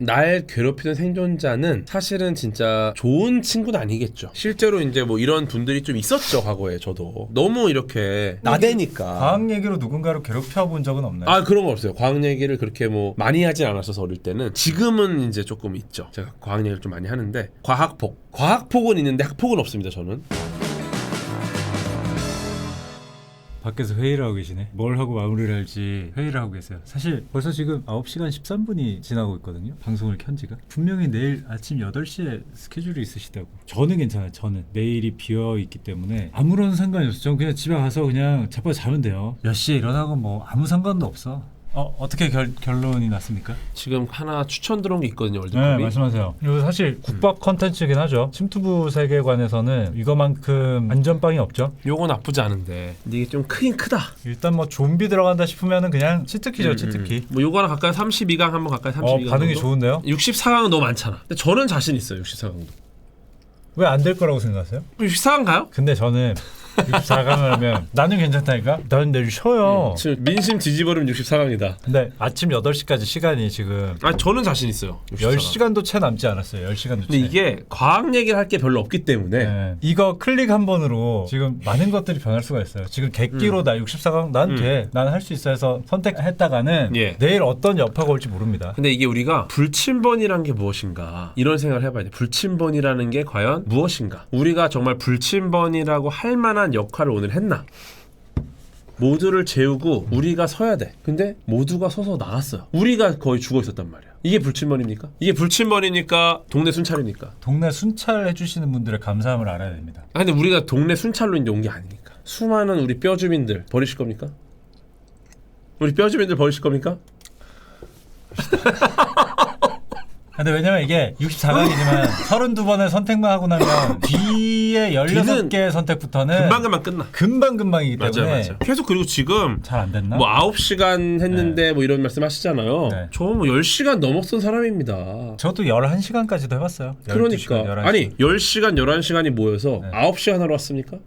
날 괴롭히는 생존자는 사실은 진짜 좋은 친구는 아니겠죠. 실제로 이제 뭐 이런 분들이 좀 있었죠. 과거에 저도 너무 이렇게 나대니까. 과학 얘기로 누군가를 괴롭혀 본 적은 없나요? 아, 그런 거 없어요. 과학 얘기를 그렇게 뭐 많이 하진 않았어서 어릴 때는. 지금은 이제 조금 있죠. 제가 과학 얘기를 좀 많이 하는데 과학폭은 있는데 학폭은 없습니다. 저는. 밖에서 회의를 하고 계시네. 뭘 하고 마무리를 할지 회의를 하고 계세요. 사실 벌써 지금 9시간 13분이 지나고 있거든요. 방송을 켠 지가. 분명히 내일 아침 8시에 스케줄이 있으시다고. 저는 괜찮아요. 저는 내일이 비어있기 때문에 아무런 상관이 없어요. 저는 그냥 집에 가서 그냥 자빠져 자면 돼요. 몇 시에 일어나고 뭐 아무 상관도 없어. 어떻게 결론이 났습니까? 지금 하나 추천 들어온 게 있거든요. 월드컵이. 네, 말씀하세요. 이거 사실 국밥 컨텐츠긴 하죠. 침투부 세계관에서는 이거만큼 안전빵이 없죠. 요거 나쁘지 않은데 근데 이게 좀 크긴 크다. 일단 뭐 좀비 들어간다 싶으면은 그냥 치트키죠. 치트키. 뭐 요거랑 가까이 32강 한번 가까이 32강 반응이 정도? 좋은데요? 64강은 너무 많잖아. 근데 저는 자신 있어요. 64강도. 왜 안 될 거라고 생각하세요? 64강 가요? 근데 저는 64강을 하면 나는 괜찮다니까? 나는 내일 쉬어요. 지금 민심 뒤집어르면 64강이다. 근데 아침 8시까지 시간이 지금 아니 저는 자신 있어요. 64강. 10시간도 채 남지 않았어요. 10시간도 채. 근데 이게 과학 얘기를 할 게 별로 없기 때문에 네. 이거 클릭 한 번으로 지금 많은 것들이 변할 수가 있어요. 지금 객기로 나 64강 난 돼. 난 할 수 있어 해서 선택했다가는 예. 내일 어떤 여파가 올지 모릅니다. 근데 이게 우리가 불침번이란 게 무엇인가 이런 생각을 해봐야 돼. 불침번이라는 게 과연 무엇인가. 우리가 정말 불침번이라고 할 만한 역할을 오늘 했나. 모두를 재우고 우리가 서야 돼. 근데 모두가 서서 나갔어요. 우리가 거의 죽어 있었단 말이야. 이게 불침번입니까? 이게 불침번이니까 동네 순찰입니까? 동네 순찰 해주시는 분들의 감사함을 알아야 됩니다. 아, 근데 우리가 동네 순찰로 이제 온 게 아니니까. 수많은 우리 뼈주민들 버리실 겁니까? 우리 뼈주민들 버리실 겁니까? 근데 왜냐면 이게 64강이지만 32번을 선택만 하고 나면 뒤에 16개의 선택부터는 금방금방 끝나. 금방이기 때문에 맞아요. 계속 그리고 지금 잘 안 됐나? 뭐 9시간 했는데 뭐 이런 말씀 하시잖아요. 네. 저 뭐 10시간 넘었던 사람입니다. 저도 11시간까지도 해봤어요. 그러니까 12시간, 11시간. 아니 10시간 11시간이 모여서 네. 9시간 하러 왔습니까?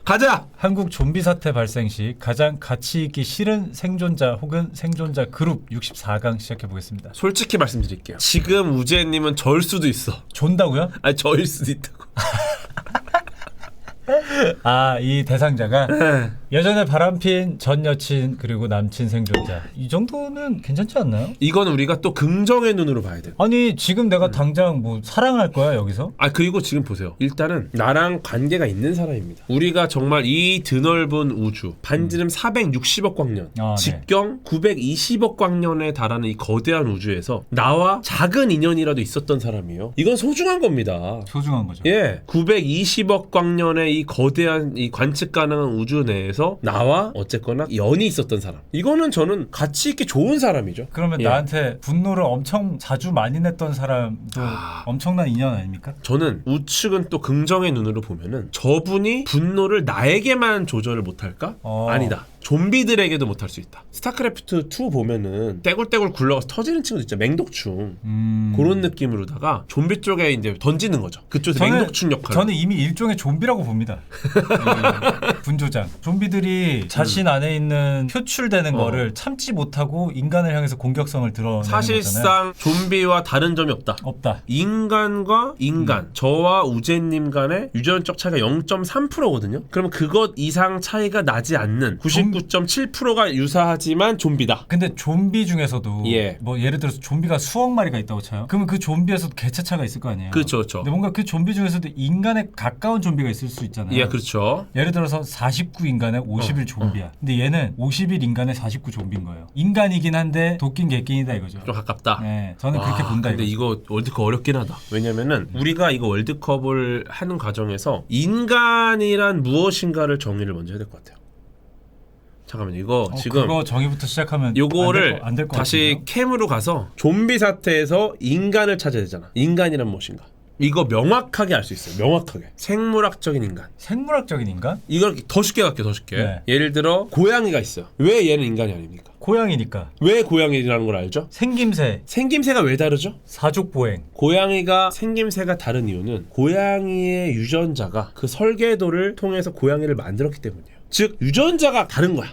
가자! 한국 좀비 사태 발생 시 가장 가치 있기 싫은 생존자 혹은 생존자 그룹 64강 시작해 보겠습니다. 솔직히 말씀드릴게요. 지금 우재님은 저일 수도 있어. 존다고요? 아니 저일 수도 있다고. 아, 이 대상자가 예전에 바람핀 전 여친 그리고 남친 생존자 이 정도는 괜찮지 않나요? 이건 우리가 또 긍정의 눈으로 봐야 돼요. 아니 지금 내가 당장 뭐 사랑할 거야 여기서? 아 그리고 지금 보세요. 일단은 나랑 관계가 있는 사람입니다. 우리가 정말 이 드넓은 우주 반지름 460억 광년 아, 네. 직경 920억 광년에 달하는 이 거대한 우주에서 나와 작은 인연이라도 있었던 사람이에요. 이건 소중한 겁니다. 소중한 거죠. 예, 920억 광년의 이 거대한 이 관측 가능한 우주 내에서 나와 어쨌거나 연이 있었던 사람. 이거는 저는 가치 있게 좋은 사람이죠. 그러면 예. 나한테 분노를 엄청 자주 많이 냈던 사람도 엄청난 인연 아닙니까? 저는 우측은 또 긍정의 눈으로 보면은 저분이 분노를 나에게만 조절을 못할까? 아니다. 좀비들에게도 못할 수 있다. 스타크래프트 2 보면은 떼굴떼굴 굴러가서 터지는 친구도 있죠. 맹독충. 그런 느낌으로다가 좀비 쪽에 이제 던지는 거죠. 그쪽에서 맹독충 역할. 저는 이미 일종의 좀비라고 봅니다. 이 분조장. 좀비들이 자신 안에 있는 표출되는 거를 참지 못하고 인간을 향해서 공격성을 드러내는 사실상 거잖아요. 좀비와 다른 점이 없다. 없다. 인간과 인간, 저와 우재님 간의 유전적 차이가 0.3%거든요. 그러면 그것 이상 차이가 나지 않는 99.7%가 유사하지만 좀비다. 근데 좀비 중에서도 예. 뭐 예를 들어서 좀비가 수억 마리가 있다고 쳐요. 그러면 그 좀비에서도 개체차가 있을 거 아니에요. 그렇죠, 그렇죠. 근데 뭔가 그 좀비 중에서도 인간에 가까운 좀비가 있을 수 있잖아요. 예, 그렇죠. 예를 들어서 49 인간에 50일 좀비야. 근데 얘는 50일 인간에 49 좀비인 거예요. 인간이긴 한데 도끼인 개끼이다 이거죠. 좀 가깝다. 네, 저는 그렇게 본다. 근데 이거 월드컵 어렵긴 하다. 왜냐면은 우리가 이거 월드컵을 하는 과정에서 인간이란 무엇인가를 정의를 먼저 해야 될 것 같아요. 잠깐만 이거 지금 그거 정의부터 시작하면 요거를 안 될 것 다시 같은데요? 캠으로 가서 좀비 사태에서 인간을 찾아야 되잖아. 인간이란 무엇인가? 이거 명확하게 알 수 있어요. 명확하게. 생물학적인 인간. 생물학적인 인간? 이걸 더 쉽게 갈게요. 더 쉽게. 네. 예를 들어 고양이가 있어요. 왜 얘는 인간이 아닙니까? 고양이니까. 왜 고양이라는 걸 알죠? 생김새, 생김새가 왜 다르죠? 사족보행. 고양이가 생김새가 다른 이유는 고양이의 유전자가 그 설계도를 통해서 고양이를 만들었기 때문이에요. 즉 유전자가 다른 거야.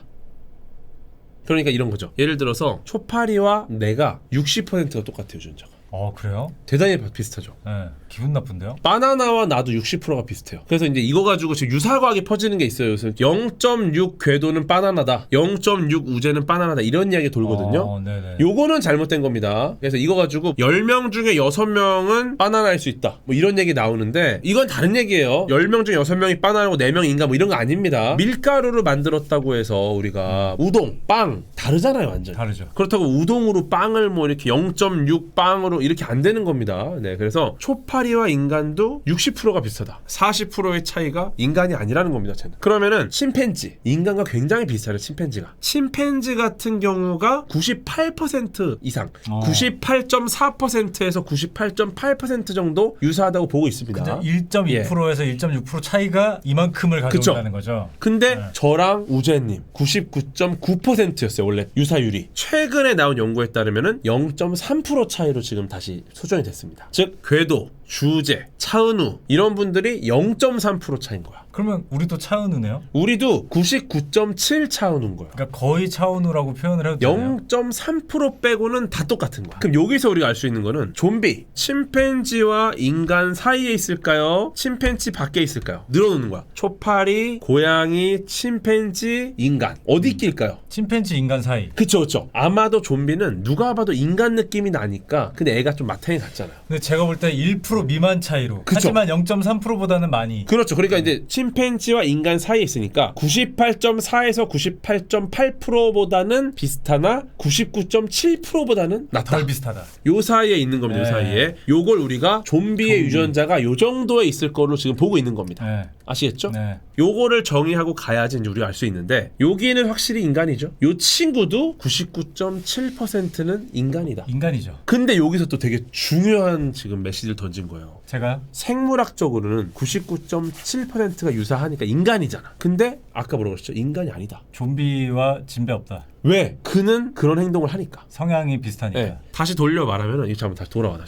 그러니까 이런 거죠. 예를 들어서 초파리와 내가 60%가 똑같아요, 유전자가. 그래요? 대단히 비슷하죠. 네. 기분 나쁜데요? 바나나와 나도 60%가 비슷해요. 그래서 이제 이거 가지고 지금 유사과학이 퍼지는 게 있어요. 요새 0.6 궤도는 바나나다, 0.6 우제는 바나나다, 이런 이야기 돌거든요. 네네. 요거는 잘못된 겁니다. 그래서 이거 가지고 10명 중에 6명은 바나나일 수 있다, 뭐 이런 얘기 나오는데 이건 다른 얘기예요. 10명 중에 6명이 바나나고 4명 인간 뭐 이런 거 아닙니다. 밀가루를 만들었다고 해서 우리가 우동, 빵 다르잖아요, 완전. 다르죠. 그렇다고 우동으로 빵을 뭐 이렇게 0.6 빵으로 이렇게 안 되는 겁니다. 네, 그래서 초파리와 인간도 60%가 비슷하다. 40%의 차이가 인간이 아니라는 겁니다, 쟤는. 그러면은 침팬지, 인간과 굉장히 비슷하죠, 침팬지가. 침팬지 같은 경우가 98% 이상, 98.4%에서 98.8% 정도 유사하다고 보고 있습니다. 1.2%에서 1.6% 차이가 이만큼을 가져온다는 거죠. 근데 네. 저랑 우재님 99.9%였어요, 원래 유사율이. 최근에 나온 연구에 따르면은 0.3% 차이로 지금 다시 수정이 됐습니다. 즉 궤도, 주제, 차은우 이런 분들이 0.3% 차인 거야. 그러면 우리도 차은우네요? 우리도 99.7 차은우인 거야. 그러니까 거의 차은우라고 표현을 해도 되나요? 0.3% 빼고는 다 똑같은 거야. 그럼 여기서 우리가 알 수 있는 거는 좀비, 침팬지와 인간 사이에 있을까요? 침팬지 밖에 있을까요? 늘어놓는 거야. 초파리, 고양이, 침팬지, 인간 어디 낄까요? 침팬지 인간 사이. 그쵸, 그쵸. 아마도 좀비는 누가 봐도 인간 느낌이 나니까, 근데 애가 좀 마탱이 같잖아요. 근데 제가 볼 때 1% 미만 차이로. 그쵸. 하지만 0.3%보다는 많이. 그렇죠. 그러니까 이제 침팬지와 인간 사이에 있으니까 98.4에서 98.8%보다는 비슷하나 99.7%보다는 낫다. 덜 비슷하다. 요 사이에 있는 겁니다. 요 네. 사이에. 요걸 우리가 좀비의 좀비. 유전자가 요 정도에 있을 걸로 지금 보고 있는 겁니다. 네. 아시겠죠? 네. 요거를 정의하고 가야지 이제 우리가 알 수 있는데, 여기는 확실히 인간이죠. 요 친구도 99.7%는 인간이다. 인간이죠. 근데 여기서 또 되게 중요한 지금 메시지를 던진 거예요. 제가 생물학적으로는 99.7%가 유사하니까 인간이잖아. 근데 아까 뭐라고 그랬죠? 인간이 아니다. 좀비와 진배 없다. 왜? 그는 그런 행동을 하니까. 성향이 비슷하니까. 네. 다시 돌려 말하면은, 이거 잠깐 다시 돌아와.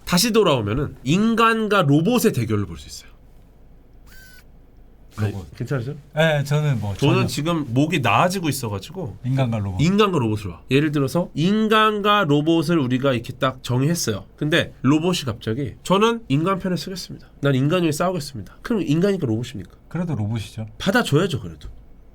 다시 돌아오면은 인간과 로봇의 대결을 볼 수 있어요. 로봇. 괜찮으세요? 네, 저는 뭐 저는 전혀 지금 목이 나아지고 있어가지고 인간과 로봇. 인간과 로봇으로 와. 예를 들어서 인간과 로봇을 우리가 이렇게 딱 정의했어요. 근데 로봇이 갑자기 저는 인간 편에 서겠습니다. 난 인간이 싸우겠습니다. 그럼 인간이니까 로봇입니까? 그래도 로봇이죠. 받아줘야죠, 그래도.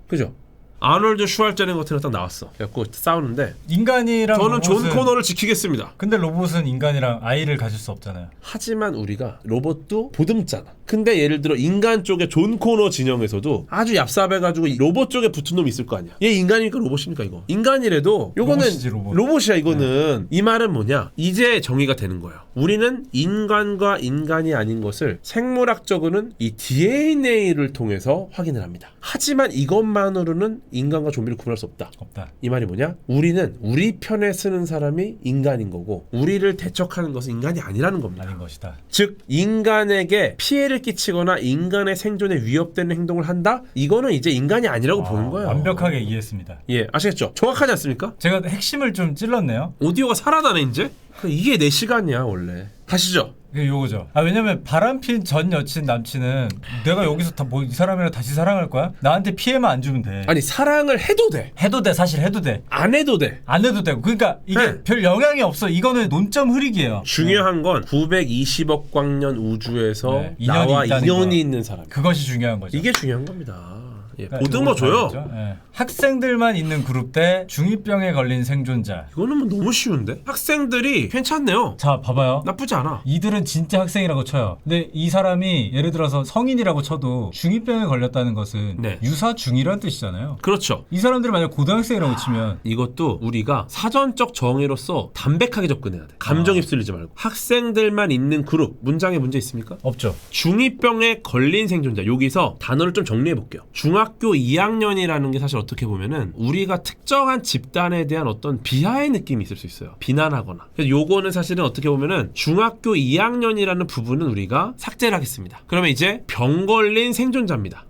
그죠? 아놀드 슈왈제네거가 딱 나왔어. 그래갖고 싸우는데 인간이랑 저는 존 로봇은 코너를 지키겠습니다. 근데 로봇은 인간이랑 아이를 가질 수 없잖아요. 하지만 우리가 로봇도 보듬잖아. 근데 예를 들어 인간 쪽에 존 코너 진영에서도 아주 얍삽해가지고 로봇 쪽에 붙은 놈이 있을 거 아니야. 얘 인간이니까 로봇입니까 이거? 인간이라도 요거는 로봇이지, 로봇. 로봇이야 이거는. 이 말은 뭐냐? 이제 정의가 되는 거예요. 우리는 인간과 인간이 아닌 것을 생물학적으로는 이 DNA를 통해서 확인을 합니다. 하지만 이것만으로는 인간과 좀비를 구분할 수 없다. 없다. 이 말이 뭐냐? 우리는 우리 편에 쓰는 사람이 인간인 거고 우리를 대적하는 것은 인간이 아니라는 겁니다. 아닌 것이다. 즉 인간에게 피해를 끼치거나 인간의 생존에 위협되는 행동을 한다? 이거는 이제 인간이 아니라고 보는 거예요. 완벽하게 이해했습니다. 예, 아시겠죠? 정확하지 않습니까? 제가 핵심을 좀 찔렀네요. 오디오가 살아나네 이제? 이게 내 시간이야 원래. 가시죠. 이게 요거죠. 왜냐면 바람핀 전 여친 남친은 내가 여기서 다 뭐 이 사람이랑 다시 사랑할 거야? 나한테 피해만 안 주면 돼. 아니 사랑을 해도 돼. 해도 돼. 사실 해도 돼. 안 해도 돼. 안 해도 되고. 그러니까 이게 네. 별 영향이 없어. 이거는 논점 흐리기예요. 중요한 건 920억 광년 우주에서 네, 인연이 나와 있다는 인연이 거. 있는 사람. 그것이 중요한 거죠. 이게 중요한 겁니다. 예, 그러니까 보듬어 줘요. 이거를 봐야겠죠. 예. 학생들만 있는 그룹 대 중2병에 걸린 생존자. 이거는 뭐 너무 쉬운데? 학생들이 괜찮네요. 자, 봐봐요. 나쁘지 않아. 이들은 진짜 학생이라고 쳐요. 근데 이 사람이 예를 들어서 성인이라고 쳐도 중2병에 걸렸다는 것은 네. 유사 중이라는 뜻이잖아요. 그렇죠. 이 사람들이 만약 고등학생이라고 치면 이것도 우리가 사전적 정의로서 담백하게 접근해야 돼. 감정 휩쓸리지 말고. 학생들만 있는 그룹. 문장에 문제 있습니까? 없죠. 중2병에 걸린 생존자. 여기서 단어를 좀 정리해 볼게요. 중학교 2학년이라는 게 사실 어떻게 보면은 우리가 특정한 집단에 대한 어떤 비하의 느낌이 있을 수 있어요. 비난하거나. 그래서 요거는 사실은 어떻게 보면은 중학교 2학년이라는 부분은 우리가 삭제를 하겠습니다. 그러면 이제 병 걸린 생존자입니다.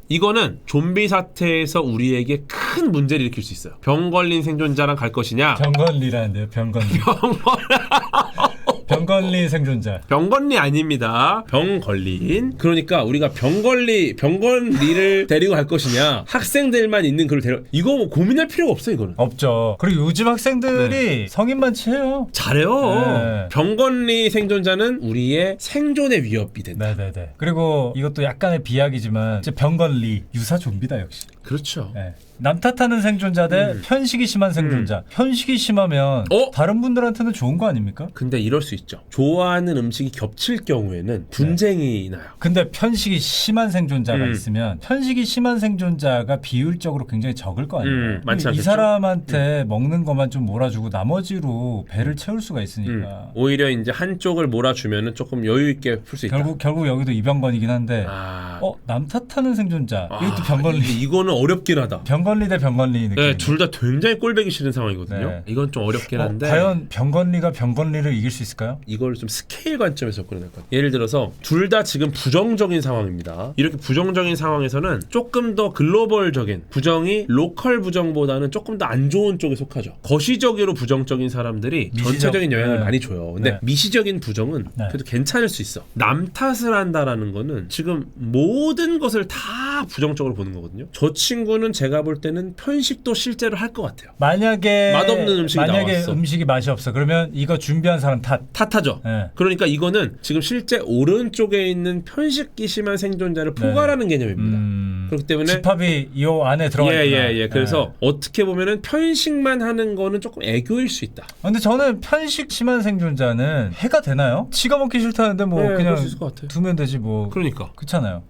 이거는 좀비 사태에서 우리에게 큰 문제를 일으킬 수 있어요. 병 걸린 생존자랑 갈 것이냐? 병건리라는데요. 병건리. 병건리 병건리 생존자. 병건리 아닙니다. 병 걸린. 그러니까 우리가 병건리를 데리고 갈 것이냐, 학생들만 있는 그걸 이거 뭐 고민할 필요가 없어 이거는. 없죠. 그리고 요즘 학생들이 성인만 치해요. 잘해요. 네. 병건리 생존자는 우리의 생존의 위협이 된다. 네네네. 그리고 이것도 약간의 비약이지만 이제 병건리 유사 좀비다 역시. 그렇죠. 네. 남 탓하는 생존자 대 편식이 심한 생존자. 편식이 심하면 다른 분들한테는 좋은 거 아닙니까? 근데 이럴 수 있죠. 좋아하는 음식이 겹칠 경우에는 분쟁이 나요. 근데 편식이 심한 생존자가 있으면 편식이 심한 생존자가 비율적으로 굉장히 적을 거 아니에요. 많지 이 않겠죠? 사람한테 먹는 것만 좀 몰아주고 나머지로 배를 채울 수가 있으니까. 오히려 이제 한쪽을 몰아주면은 조금 여유 있게 풀 수 있다. 결국 여기도 이병건이긴 한데 남 탓하는 생존자 이것도 병건리. 이거는 어렵긴 하다. 병건리 대 병건리 느낌. 네, 둘 다 굉장히 꼴배기 싫은 상황이거든요. 네. 이건 좀 어렵긴 한데 과연 병건리가 병건리를 이길 수 있을까요? 이걸 좀 스케일 관점에서 접근해야 될 것 같아요. 예를 들어서 둘 다 지금 부정적인 상황입니다. 이렇게 부정적인 상황에서는 조금 더 글로벌적인 부정이 로컬 부정보다는 조금 더 안 좋은 쪽에 속하죠. 거시적으로 부정적인 사람들이 전체적인 영향을 많이 줘요. 근데 미시적인 부정은 그래도 괜찮을 수 있어. 남 탓을 한다라는 거는 지금 모든 것을 다 부정적으로 보는 거거든요. 저 친구는 제가 볼 때는 편식도 실제로 할 것 같아요. 만약에 맛없는 음식이 나왔어. 음식이 맛이 없어. 그러면 이거 준비한 사람 탓하죠. 네. 그러니까 이거는 지금 실제 오른쪽에 있는 편식기 심한 생존자를 포괄하는 개념입니다. 그렇기 때문에 집합이 이 안에 들어가 있구나. 예. 그래서 어떻게 보면은 편식만 하는 거는 조금 애교일 수 있다. 근데 저는 편식 심한 생존자는 해가 되나요? 지가 먹기 싫다는데 뭐 그냥 두면 되지 뭐. 그러니까. 그렇잖아요.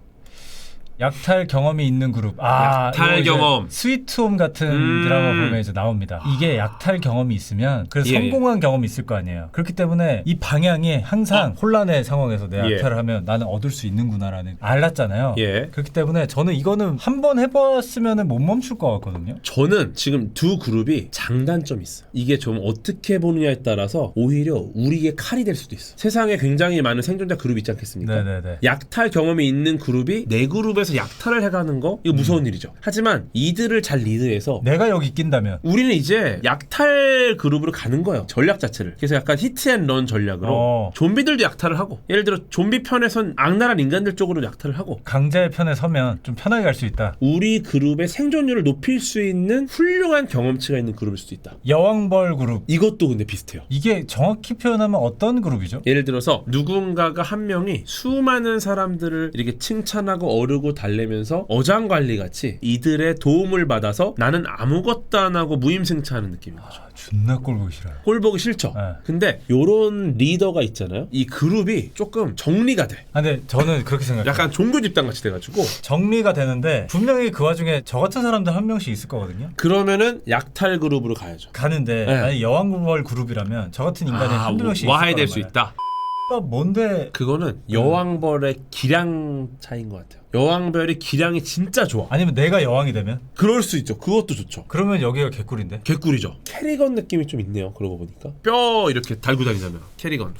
약탈 경험이 있는 그룹. 약탈 경험. 스위트홈 같은 드라마 보면 이제 나옵니다. 이게 약탈 경험이 있으면 그래서 성공한 경험이 있을 거 아니에요. 그렇기 때문에 이 방향이 항상 혼란의 상황에서 내 약탈을 하면 나는 얻을 수 있는구나라는 알았잖아요. 그렇기 때문에 저는 이거는 한번 해봤으면 못 멈출 것 같거든요. 저는 지금 두 그룹이 장단점이 있어요. 이게 좀 어떻게 보느냐에 따라서 오히려 우리의 칼이 될 수도 있어. 세상에 굉장히 많은 생존자 그룹이 있지 않겠습니까? 네네네. 약탈 경험이 있는 그룹이 내 그룹에 약탈을 해가는 거 이거 무서운 일이죠. 하지만 이들을 잘 리드해서 내가 여기 낀다면 우리는 이제 약탈 그룹으로 가는 거예요. 전략 자체를. 그래서 약간 히트앤런 전략으로 좀비들도 약탈을 하고 예를 들어 좀비 편에선 악랄한 인간들 쪽으로 약탈을 하고 강자의 편에 서면 좀 편하게 갈 수 있다. 우리 그룹의 생존율을 높일 수 있는 훌륭한 경험치가 있는 그룹일 수도 있다. 여왕벌 그룹 이것도 근데 비슷해요. 이게 정확히 표현하면 어떤 그룹이죠? 예를 들어서 누군가가 한 명이 수많은 사람들을 이렇게 칭찬하고 어르고 달래면서 어장관리 같이 이들의 도움을 받아서 나는 아무것도 안 하고 무임승차하는 느낌인 거죠. 존나 꼴 보기 싫어요. 꼴 보기 싫죠. 근데 요런 리더가 있잖아요. 이 그룹이 조금 정리가 돼. 근데 저는 그렇게 생각해요. 약간 종교 집단 같이 돼가지고 정리가 되는데 분명히 그 와중에 저 같은 사람들 한 명씩 있을 거거든요. 그러면은 약탈 그룹으로 가야죠. 가는데 만약 여왕벌 그룹이라면 저 같은 인간이 한두 명씩 와야 될 있을 수 있다. 뭔데? 그거는 여왕벌의 기량 차이인 것 같아요. 여왕별이 기량이 진짜 좋아. 아니면 내가 여왕이 되면? 그럴 수 있죠. 그것도 좋죠. 그러면 여기가 개꿀인데? 개꿀이죠. 캐리건 느낌이 좀 있네요. 그러고 보니까 뼈 이렇게 달고 다니잖아요. 캐리건.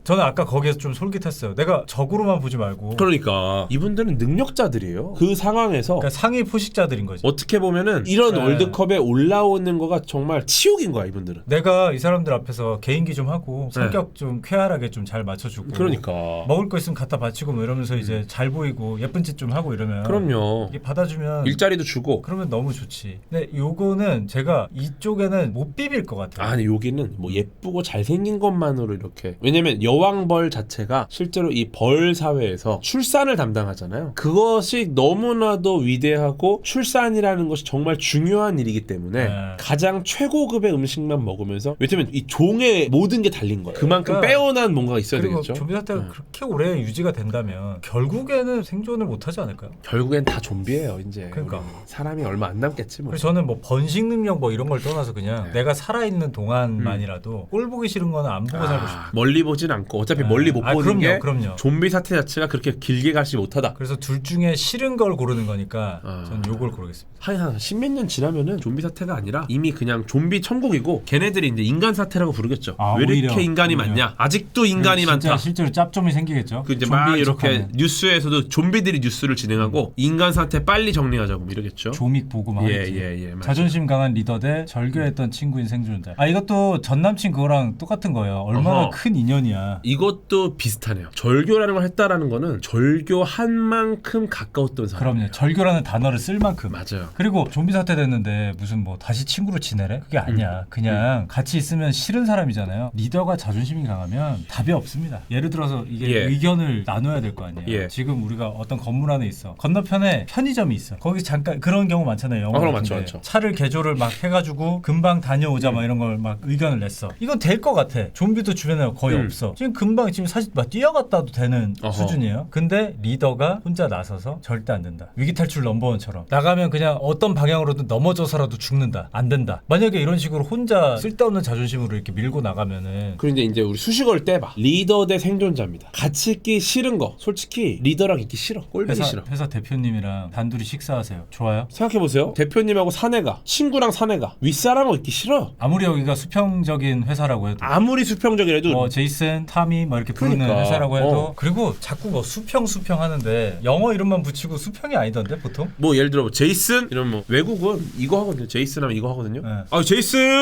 저는 아까 거기에서 좀 솔깃했어요. 내가 적으로만 보지 말고. 그러니까 이분들은 능력자들이에요. 그 상황에서 그러니까 상위 포식자들인 거지. 어떻게 보면은 이런 월드컵에 올라오는 거가 정말 치욕인 거야 이분들은. 내가 이 사람들 앞에서 개인기 좀 하고 성격 좀 쾌활하게 좀 잘 맞춰주고. 그러니까 먹을 거 있으면 갖다 바치고 뭐 이러면서 이제 잘 보이고 예쁜 짓 좀 하고 이러면. 그럼요. 이게 받아주면 일자리도 주고. 그러면 너무 좋지. 근데 요거는 제가 이쪽에는 못 비빌 것 같아요. 아니 여기는 뭐 예쁘고 잘생긴 것만으로 이렇게. 왜냐면 여왕벌 자체가 실제로 이 벌 사회에서 출산을 담당하잖아요. 그것이 너무나도 위대하고 출산이라는 것이 정말 중요한 일이기 때문에 가장 최고급의 음식만 먹으면서 왜냐면 이 종의 모든 게 달린 거예요. 그만큼 빼어난 뭔가가 있어야 그리고 되겠죠. 좀비 사태가 그렇게 오래 유지가 된다면 결국에는 생존을 못하지 않을까요? 결국엔 다 좀비예요 이제. 그러니까 사람이 얼마 안 남겠지 뭐. 그래서 저는 뭐 번식 능력 뭐 이런 걸 떠나서 그냥 내가 살아있는 동안만이라도 꼴 보기 싫은 거는 안 보고 살고 싶어요. 멀리 보진 않고 않고 어차피 멀리 못 보는 게 그럼요. 좀비 사태 자체가 그렇게 길게 가지 못하다. 그래서 둘 중에 싫은 걸 고르는 거니까 저는 요걸 고르겠습니다. 한 십몇 년 지나면은 좀비 사태가 아니라 이미 그냥 좀비 천국이고 걔네들이 이제 인간 사태라고 부르겠죠. 왜 이렇게 오히려, 인간이 많냐? 아직도 인간이 많다. 실제로 짭점이 생기겠죠. 그 이제 막 이렇게 뉴스에서도 좀비들이 뉴스를 진행하고 인간 사태 빨리 정리하자고 뭐 이러겠죠. 조믹 보고 막 하겠지. 맞아요. 자존심 강한 리더 대 절교했던 친구인 생존자. 이것도 전 남친 그거랑 똑같은 거예요. 얼마나 큰 인연이야. 이것도 비슷하네요. 절교라는 걸 했다라는 거는 절교한 만큼 가까웠던 사람. 그럼요. 절교라는 단어를 쓸 만큼. 맞아요. 그리고 좀비 사태 됐는데 무슨 뭐 다시 친구로 지내래? 그게 아니야. 그냥 같이 있으면 싫은 사람이잖아요. 리더가 자존심이 강하면 답이 없습니다. 예를 들어서 이게 의견을 나눠야 될 거 아니에요. 지금 우리가 어떤 건물 안에 있어. 건너편에 편의점이 있어. 거기 잠깐 그런 경우 많잖아요. 영화 그럼 같은데. 많죠. 차를 개조를 막 해가지고 금방 다녀오자 막 이런 걸 막 의견을 냈어. 이건 될 것 같아. 좀비도 주변에 거의 없어. 지금 금방 지금 사실 막 뛰어갔다도 되는 수준이에요. 근데 리더가 혼자 나서서 절대 안 된다. 위기 탈출 넘버원처럼 나가면 그냥 어떤 방향으로든 넘어져서라도 죽는다. 안 된다. 만약에 이런 식으로 혼자 쓸데없는 자존심으로 이렇게 밀고 나가면은 그런데 이제 우리 수식어를 떼봐. 리더 대 생존자입니다. 같이 있기 싫은 거. 솔직히 리더랑 있기 싫어. 꼴보기 싫어. 회사 대표님이랑 단둘이 식사하세요. 좋아요? 생각해보세요. 대표님하고 사내가 친구랑 사내가 윗사람하고 있기 싫어. 아무리 여기가 수평적인 회사라고 해도 아무리 수평적이라도 제이슨, 타미 뭐 이렇게 부르는 그러니까. 회사라고 해도 그리고 자꾸 뭐 수평 하는데 영어 이름만 붙이고 수평이 아니던데 보통? 뭐 예를 들어 뭐 제이슨 이런 뭐 외국은 이거 하거든요. 제이슨 하면 이거 하거든요. 네.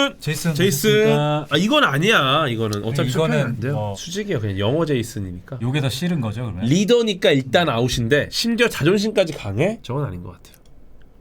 제이슨 이건 아니야. 이거는 어차피 수평이 안 돼요. 어. 수직이에요. 그냥 영어 제이슨이니까. 요게 더 싫은 거죠 그러면? 리더니까 일단 아웃인데 심지어 자존심까지 강해? 저건 아닌 것 같아요.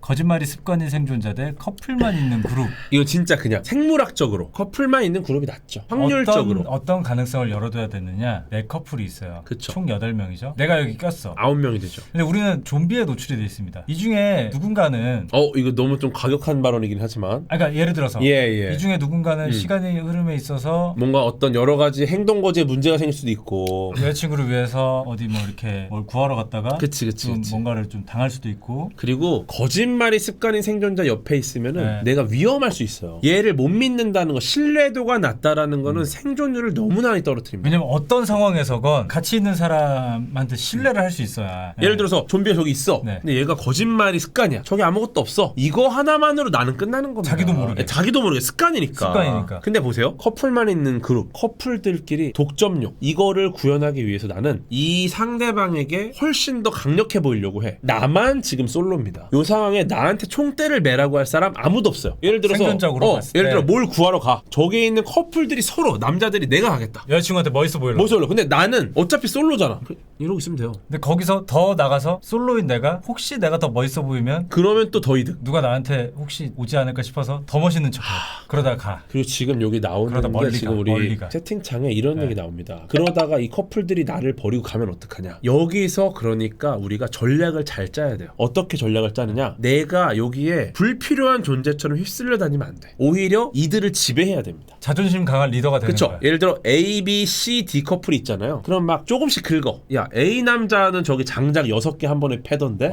거짓말이 습관인 생존자 대 커플만 있는 그룹. 이거 진짜 그냥 생물학적으로 커플만 있는 그룹이 낫죠. 확률적으로. 어떤 가능성을 열어둬야 되느냐. 내 커플이 있어요. 그쵸. 총 8명이죠. 내가 여기 꼈어. 9명이 되죠. 근데 우리는 좀비에 노출이 돼 있습니다. 이 중에 누군가는 이거 너무 좀 과격한 발언이긴 하지만 그러니까 예를 들어서 이 중에 누군가는 시간의 흐름에 있어서 뭔가 어떤 여러 가지 행동 거지에 문제가 생길 수도 있고 여자친구를 위해서 어디 뭐 이렇게 뭘 구하러 갔다가 그치. 뭔가를 좀 당할 수도 있고 그리고 거짓말이 습관인 생존자 옆에 있으면은 내가 위험할 수 있어요. 얘를 못 믿는다는 거, 신뢰도가 낮다라는 거는 생존율을 너무나 많이 떨어뜨립니다. 왜냐면 어떤 상황에서건 같이 있는 사람한테 신뢰를 할 수 있어야. 예를 들어서 좀비가 저기 있어. 근데 얘가 거짓말이 습관이야. 저기 아무것도 없어. 이거 하나만으로 나는 끝나는 겁니다. 자기도 모르게 습관이니까. 근데 보세요. 커플만 있는 그룹, 커플들끼리 독점욕 이거를 구현하기 위해서 나는 이 상대방에게 훨씬 더 강력해 보이려고 해. 나만 지금 솔로입니다. 요 상황에 나한테 총대를 매라고 할 사람 아무도 없어요. 예를 들어서 생존적으로 봤을 때. 예를 들어 뭘 구하러 가. 저기에 있는 커플들이 서로 남자들이 내가 가겠다. 여자친구한테 멋있어 보이려고. 근데 나는 어차피 솔로잖아. 이러고 있으면 돼요. 근데 거기서 더 나가서 솔로인 내가 혹시 내가 더 멋있어 보이면 그러면 또 더 이득. 누가 나한테 혹시 오지 않을까 싶어서 더 멋있는 척해. 그러다 가. 그리고 지금 여기 나오는 게 지금 우리 채팅창에 이런 얘기 나옵니다. 그러다가 이 커플들이 나를 버리고 가면 어떡하냐. 여기서 그러니까 우리가 전략을 잘 짜야 돼요. 어떻게 전략을 짜느냐. 내가 여기에 불필요한 존재처럼 휩쓸려 다니면 안 돼. 오히려 이들을 지배해야 됩니다. 자존심 강한 리더가 되는 거야. 예를 들어 A, B, C, D 커플이 있잖아요. 그럼 막 조금씩 긁어. 야 A 남자는 저기 장작 6개 한 번에 패던데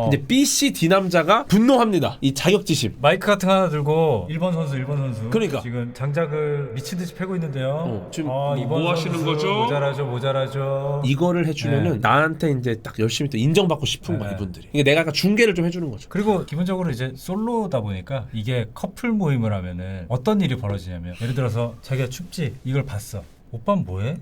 근데 B, C, D 남자가 분노합니다. 이 자격지심. 마이크 같은 거 하나 들고 1번 선수 그러니까 지금 장작을 미친듯이 패고 있는데요. 지금 이번 뭐 하시는 거죠? 모자라죠. 이거를 해주면은 나한테 이제 딱 열심히 또 인정받고 싶은 거야 이분들이. 그러니까 내가 약간 중계를 좀 해주는 거죠. 그리고 기본적으로 이제 솔로다 보니까 이게 커플 모임을 하면은 어떤 일이 벌어지냐면 예를 들어서 자기가 춥지 이걸 봤어. 오빠는 뭐해?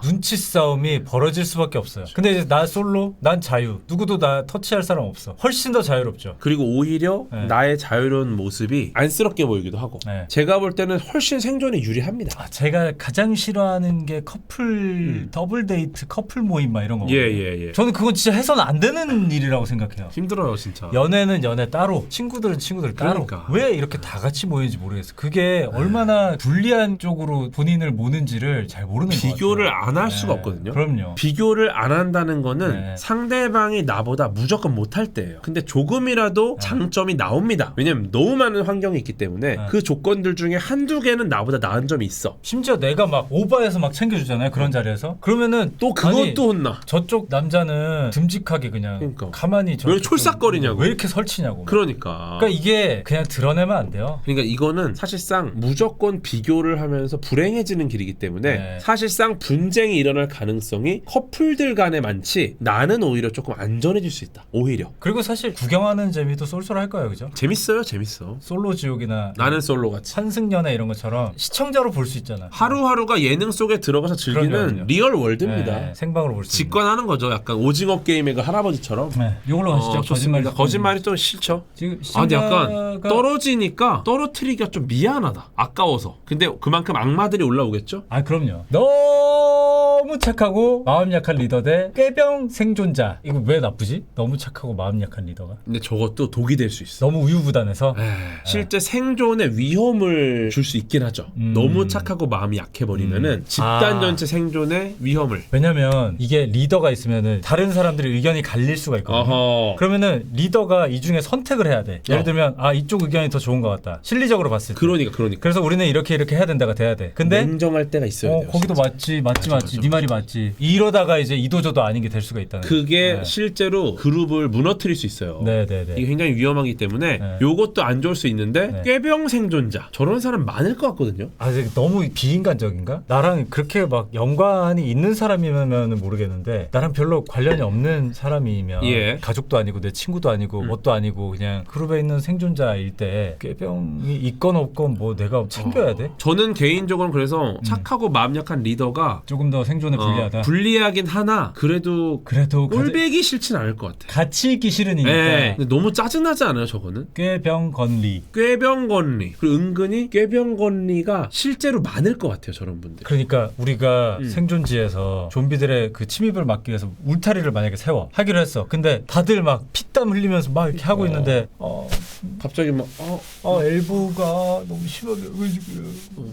눈치 싸움이 벌어질 수밖에 없어요. 근데 이제 나 솔로, 난 자유. 누구도 나 터치할 사람 없어. 훨씬 더 자유롭죠. 그리고 오히려 나의 자유로운 모습이 안쓰럽게 보이기도 하고 제가 볼 때는 훨씬 생존에 유리합니다. 제가 가장 싫어하는 게 커플 더블 데이트 커플 모임 막 이런 거. 저는 그건 진짜 해서는 안 되는 일이라고 생각해요. 힘들어요 진짜. 연애는 연애 따로, 친구들은 친구들 따로. 왜 이렇게 다 같이 모이는지 모르겠어. 그게 얼마나 불리한 쪽으로 본인을 모는지를 잘 모르는 거예요. 비교를 안 안 할 수가 네. 없거든요. 그럼요. 비교를 안 한다는 거는 네. 상대방이 나보다 무조건 못할 때예요. 근데 조금이라도 네. 장점이 나옵니다. 왜냐면 너무 많은 환경이 있기 때문에 네. 그 조건들 중에 한두 개는 나보다 나은 점이 있어. 심지어 내가 막 오바해서 막 챙겨주잖아요. 그런 자리에서. 그러면은 또 그것도 아니, 혼나. 저쪽 남자는 듬직하게 그냥 그러니까. 가만히 왜 촐싹거리냐고. 왜 이렇게 설치냐고. 그러니까. 그러니까 이게 그냥 드러내면 안 돼요. 그러니까 이거는 사실상 무조건 비교를 하면서 불행해지는 길이기 때문에 네. 사실상 분쟁이 일어날 가능성이 커플들 간에 많지 나는 오히려 조금 안전해질 수 있다. 오히려. 그리고 사실 구경하는 재미도 쏠쏠할 거예요. 그죠? 재밌어요. 재밌어. 솔로 지옥이나 나는 솔로 같이. 환승연애 이런 것처럼 시청자로 볼 수 있잖아. 하루하루가 예능 속에 들어가서 즐기는 그럼요. 리얼 월드입니다. 네, 생방으로 볼 수 있는. 직관하는 거죠. 약간 오징어 게임의 그 할아버지처럼. 네, 이걸로 가시죠. 좋습니다. 거짓말이 좀 싫죠. 지금 아, 근데 약간 시청자가 떨어지니까 떨어뜨리기가 좀 미안하다. 아까워서. 근데 그만큼 악마들이 올라오겠죠? 아 그럼요. 너무 착하고 마음 약한 리더 대 꾀병 생존자. 이거 왜 나쁘지? 너무 착하고 마음 약한 리더가. 근데 저것도 독이 될 수 있어. 너무 우유부단해서. 실제 생존에 위험을 줄 수 있긴 하죠. 너무 착하고 마음이 약해버리면은 집단 아. 전체 생존에 위험을. 왜냐면 이게 리더가 있으면은 다른 사람들의 의견이 갈릴 수가 있거든요. 어허. 그러면은 리더가 이 중에 선택을 해야 돼. 예를 들면 아 이쪽 의견이 더 좋은 것 같다. 실리적으로 봤을 때. 그러니까. 그래서 우리는 이렇게 해야 된다가 돼야 돼. 근데 냉정할 때가 있어야 돼요. 거기도 진짜. 맞지. 네 말이 맞지. 이러다가 이제 이도저도 아닌 게 될 수가 있다는. 그게 네. 실제로 그룹을 무너뜨릴 수 있어요. 네네네. 이게 굉장히 위험하기 때문에 네. 요것도 안 좋을 수 있는데 네. 꾀병 생존자 저런 사람 많을 것 같거든요. 아, 이게 너무 비인간적인가? 나랑 그렇게 막 연관이 있는 사람이면 모르겠는데 나랑 별로 관련이 없는 사람이면 예. 가족도 아니고 내 친구도 아니고 뭣도 아니고 그냥 그룹에 있는 생존자일 때 꾀병이 있건 없건 뭐 내가 챙겨야 돼? 저는 개인적으로 그래서 착하고 마음 약한 리더가 조금 더 생존에 불리하다. 불리하긴 하나 그래도 그래도 꼴배기 싫진 않을 것 같아. 같이 있기 싫으니까 네. 근데 너무 짜증나지 않아요 저거는? 꾀병 건리. 꾀병건리 그리고 은근히 꾀병건리가 실제로 많을 것 같아요 저런 분들. 그러니까 우리가 생존지에서 좀비들의 그 침입을 막기 위해서 울타리를 만약에 세워 하기로 했어. 근데 다들 막 피땀 흘리면서 막 이렇게 하고 있는데 갑자기 막 엘보가 너무 심하게 의지고요.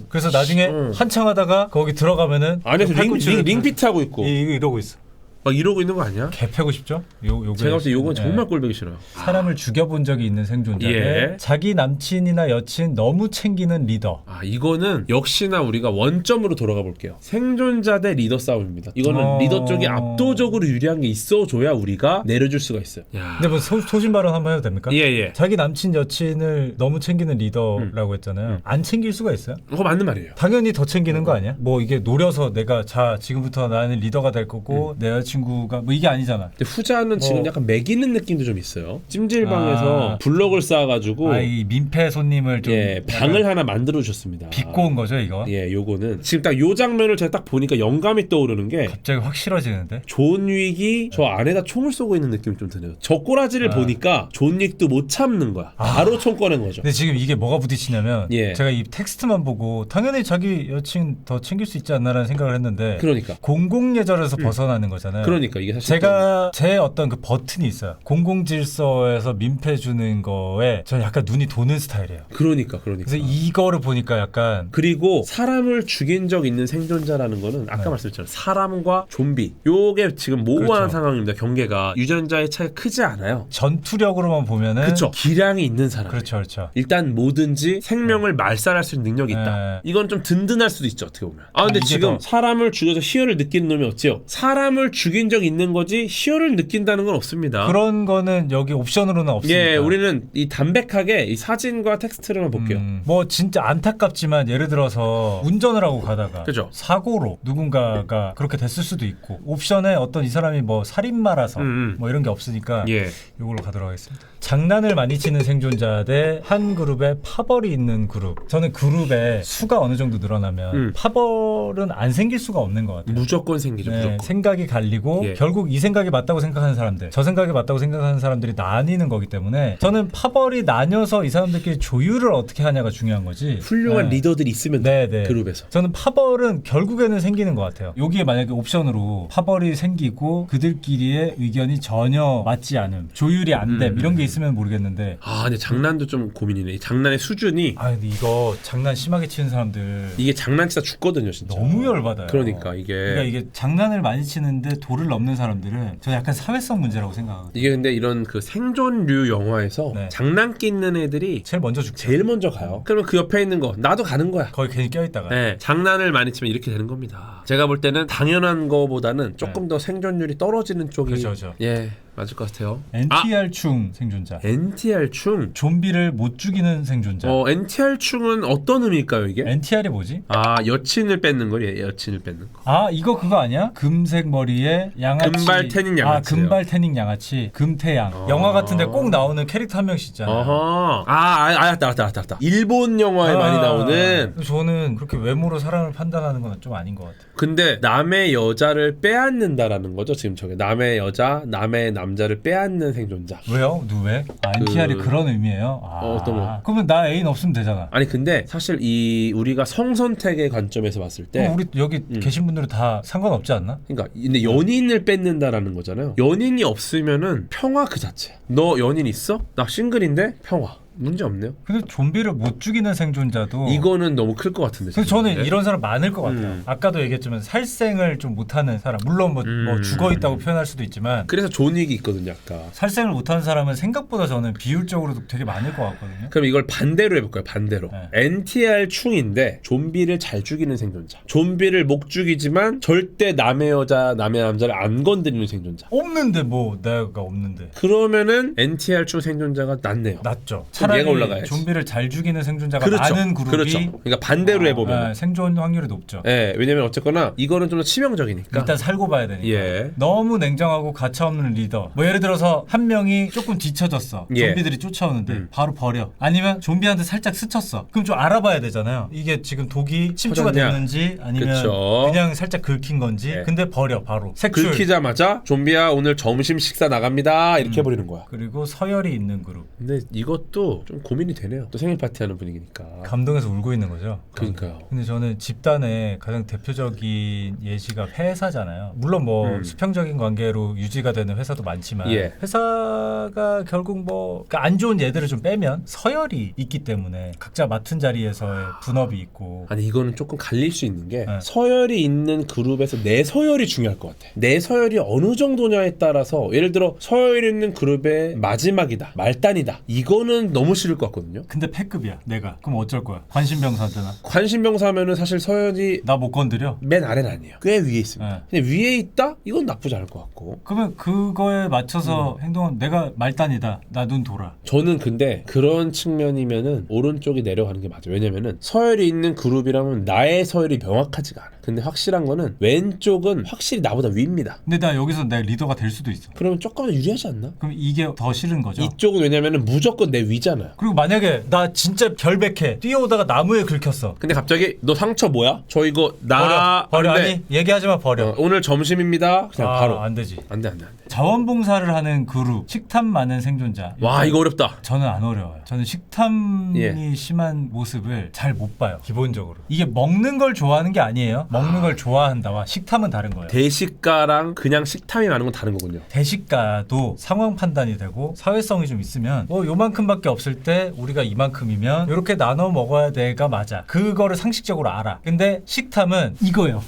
그래서 나중에 한창 하다가 거기 들어가면은 안에서 팔꿈치를 링피트 하고 있고 이러고 있어. 막 이러고 있는 거 아니야? 개 패고 싶죠? 요게 제가 볼 때 요건 네. 정말 꼴보기 싫어요. 사람을 죽여본 적이 있는 생존자에 예. 자기 남친이나 여친 너무 챙기는 리더. 이거는 역시나 우리가 원점으로 돌아가 볼게요. 생존자 대 리더 싸움입니다. 이거는 리더 쪽이 압도적으로 유리한 게 있어줘야 우리가 내려줄 수가 있어요. 근데 뭐 소신 발언 한번 해도 됩니까? 예. 자기 남친 여친을 너무 챙기는 리더라고 했잖아요. 안 챙길 수가 있어요? 그거 맞는 말이에요. 당연히 더 챙기는 거 아니야? 뭐 이게 노려서 내가 자 지금부터 나는 리더가 될 거고 내 여자친구가 뭐 이게 아니잖아. 근데 후자는 지금 약간 매기는 느낌도 좀 있어요. 찜질방에서 아. 블럭을 쌓아가지고 이 민폐 손님을 좀 방을 하나 만들어 주셨습니다. 빚고 온 거죠 이거? 요거는 지금 딱 요 장면을 제가 딱 보니까 영감이 떠오르는 게 갑자기 확 싫어지는데? 존 윅이 저 안에다 총을 쏘고 있는 느낌이 좀 드네요. 저 꼬라지를 보니까 존 윅도 못 참는 거야. 바로 총 꺼낸 거죠. 근데 지금 이게 뭐가 부딪히냐면 예. 제가 이 텍스트만 보고 당연히 자기 여친 더 챙길 수 있지 않나라는 생각을 했는데 그러니까 공공예절에서 벗어나는 거잖아요. 그러니까 이게 사실 제가 제 어떤 그 버튼이 있어요. 공공질서에서 민폐 주는 거에 저는 약간 눈이 도는 스타일이에요. 그러니까 그래서 이거를 보니까 약간 그리고 사람을 죽인 적 있는 생존자라는 거는 아까 말씀드렸잖아요. 사람과 좀비. 요게 지금 모호한 그렇죠. 상황입니다. 경계가 유전자의 차이가 크지 않아요. 전투력으로만 보면은 그렇죠. 기량이 있는 사람. 그렇죠. 일단 뭐든지 생명을 말살할 수 있는 능력이 있다. 네. 이건 좀 든든할 수도 있죠. 어떻게 보면. 근데 이게 지금 더- 사람을 죽여서 희열을 느끼는 놈이 어찌요? 사람을 죽인 적 있는 거지 희열을 느낀다는 건 없습니다. 그런 거는 여기 옵션으로는 없으니까. 예, 우리는 이 담백하게 이 사진과 텍스트를만 볼게요. 뭐 진짜 안타깝지만 예를 들어서 운전을 하고 가다가 그죠. 사고로 누군가가 그렇게 됐을 수도 있고 옵션에 어떤 이 사람이 뭐 살인마라서 뭐 이런 게 없으니까 예. 이걸로 가도록 하겠습니다. 장난을 많이 치는 생존자 대 한 그룹에 파벌이 있는 그룹. 저는 그룹에 수가 어느 정도 늘어나면 파벌은 안 생길 수가 없는 것 같아요. 무조건 생기죠. 네, 무조건. 생각이 갈리고 사람들이고 예. 결국 이 생각이 맞다고 생각하는 사람들, 저 생각이 맞다고 생각하는 사람들이 나뉘는 거기 때문에 저는 파벌이 나뉘어서 이 사람들끼리 조율을 어떻게 하냐가 중요한 거지. 훌륭한 네. 리더들이 있으면 네, 네. 그룹에서. 저는 파벌은 결국에는 생기는 것 같아요. 여기에 만약에 옵션으로 파벌이 생기고 그들끼리의 의견이 전혀 맞지 않음, 조율이 안 됨, 이런 게 있으면 모르겠는데. 아 근데 장난도 좀 고민이네. 이 장난의 수준이 아 근데 이거 장난 심하게 치는 사람들 이게 장난치다 죽거든요 진짜. 너무 열받아요. 그러니까 이게 그러니까 이게 장난을 많이 치는데 도를 넘는 사람들은 저는 약간 사회성 문제라고 생각하거든요. 이게 근데 이런 그 생존류 영화에서 네. 장난기 있는 애들이 제일 먼저 죽죠. 제일 먼저 가요. 그러면 그 옆에 있는 거 나도 가는 거야. 거의 괜히 껴있다가. 네, 장난을 많이 치면 이렇게 되는 겁니다. 제가 볼 때는 당연한 거보다는 조금 더 생존율이 떨어지는 쪽이 그렇죠. 예 맞을 것 같아요. NTR충 생존자. NTR충. 좀비를 못 죽이는 생존자. NTR충은 어떤 의미일까요 이게? NTR이 뭐지? 아 여친을 뺏는 거예요. 여친을 뺏는 거. 아 이거 그거 아니야? 금색 머리에 양아치. 금발 태닝 양아치예요. 아 금발 태닝 양아치. 금태양. 영화 같은데 꼭 나오는 캐릭터 한 명씩 있잖아요. 어허. 알았다. 일본 영화에 많이 나오는. 저는 그렇게 외모로 사람을 판단하는 건 좀 아닌 것 같아요. 근데 남의 여자를 빼앗는다라는 거죠 지금 저게. 남의 여자, 남의 남자를 빼앗는 생존자. 왜요? 왜? 아, NTR이 그런 의미예요? 아, 어떤 거? 그러면 나 애인 없으면 되잖아. 아니 근데 사실 이 우리가 성선택의 관점에서 봤을 때 우리 여기 계신 분들은 다 상관없지 않나? 그러니까 근데 연인을 뺏는다라는 거잖아요. 연인이 없으면은 평화 그 자체야. 너 연인 있어? 나 싱글인데 평화. 문제 없네요. 근데 좀비를 못 죽이는 생존자도 이거는 너무 클 것 같은데. 그래서 저는 생각에. 이런 사람 많을 것 같아요. 아까도 얘기했지만 살생을 좀 못하는 사람, 물론 뭐 죽어 있다고 표현할 수도 있지만 그래서 존 윅이 있거든요, 아까. 살생을 못하는 사람은 생각보다 저는 비율적으로도 되게 많을 것 같거든요. 그럼 이걸 반대로 해볼까요? 반대로. 네. NTR 충인데 좀비를 잘 죽이는 생존자. 좀비를 못 죽이지만 절대 남의 여자, 남의 남자를 안 건드리는 생존자. 없는데 뭐 내가 없는데 그러면은 NTR 충 생존자가 낫네요. 낫죠. 그럼 차라리 얘가 올라가야지. 좀비를 잘 죽이는 생존자가 그렇죠. 많은 그룹이 그렇죠. 그러니까 반대로 해보면. 생존 확률이 높죠. 예, 왜냐면 어쨌거나 이거는 좀 더 치명적이니까. 일단 살고 봐야 되니까. 예. 너무 냉정하고 가차없는 리더. 뭐 예를 들어서 한 명이 조금 뒤쳐졌어. 예. 좀비들이 쫓아오는데 바로 버려. 아니면 좀비한테 살짝 스쳤어. 그럼 좀 알아봐야 되잖아요. 이게 지금 독이 침투가 퍼졌냐? 됐는지 아니면 그쵸. 그냥 살짝 긁힌 건지. 예. 근데 버려 바로. 색출. 긁히자마자 좀비야 오늘 점심 식사 나갑니다 이렇게 해버리는 거야. 그리고 서열이 있는 그룹. 근데 이것도 좀 고민이 되네요. 또 생일 파티하는 분위기니까. 감동해서 울고 있는 거죠. 그러니까요. 근데 저는 집단의 가장 대표적인 예시가 회사잖아요. 물론 뭐 수평적인 관계로 유지가 되는 회사도 많지만 예. 회사가 결국 뭐 안 좋은 예들을 좀 빼면 서열이 있기 때문에 각자 맡은 자리에서의 분업이 있고. 아니 이거는 조금 갈릴 수 있는 게 네. 서열이 있는 그룹에서 내 서열이 중요할 것 같아. 내 서열이 어느 정도냐에 따라서 예를 들어 서열 있는 그룹의 마지막이다, 말단이다. 이거는 너무 싫을 것 같거든요. 근데 패급이야 내가. 그럼 어쩔 거야? 관심병사잖아. 관심병사면은 사실 서열이 나 못 건드려? 맨 아래는 아니에요. 꽤 위에 있습니다. 네. 근데 위에 있다? 이건 나쁘지 않을 것 같고. 그러면 그거에 맞춰서 행동은 내가 말단이다. 나 눈 돌아. 저는 근데 그런 측면이면은 오른쪽이 내려가는 게 맞아요. 왜냐면은 서열이 있는 그룹이라면 나의 서열이 명확하지가 않아. 근데 확실한 거는 왼쪽은 확실히 나보다 위입니다. 근데 나 여기서 내 리더가 될 수도 있어. 그러면 조금 더 유리하지 않나? 그럼 이게 더 싫은 거죠. 이쪽은 왜냐면은 무조건 내 위잖아요. 그리고 만약에 나 진짜 결백해 뛰어오다가 나무에 긁혔어. 근데 갑자기 너 상처 뭐야? 저 이거 나 버려. 안 돼. 아니 얘기하지 마 버려. 오늘 점심입니다. 그냥 바로 안 되지. 안 돼. 자원봉사를 하는 그룹 식탐 많은 생존자. 와 이거 어렵다. 저는 안 어려워요. 저는 식탐이 예. 심한 모습을 잘 못 봐요. 기본적으로 이게 먹는 걸 좋아하는 게 아니에요. 먹는 걸 좋아한다와 식탐은 다른 거예요. 대식가랑 그냥 식탐이 많은 건 다른 거군요. 대식가도 상황 판단이 되고 사회성이 좀 있으면 뭐 요만큼밖에 없을 때 우리가 이만큼이면 이렇게 나눠 먹어야 돼가 맞아. 그거를 상식적으로 알아. 근데 식탐은 이거예요.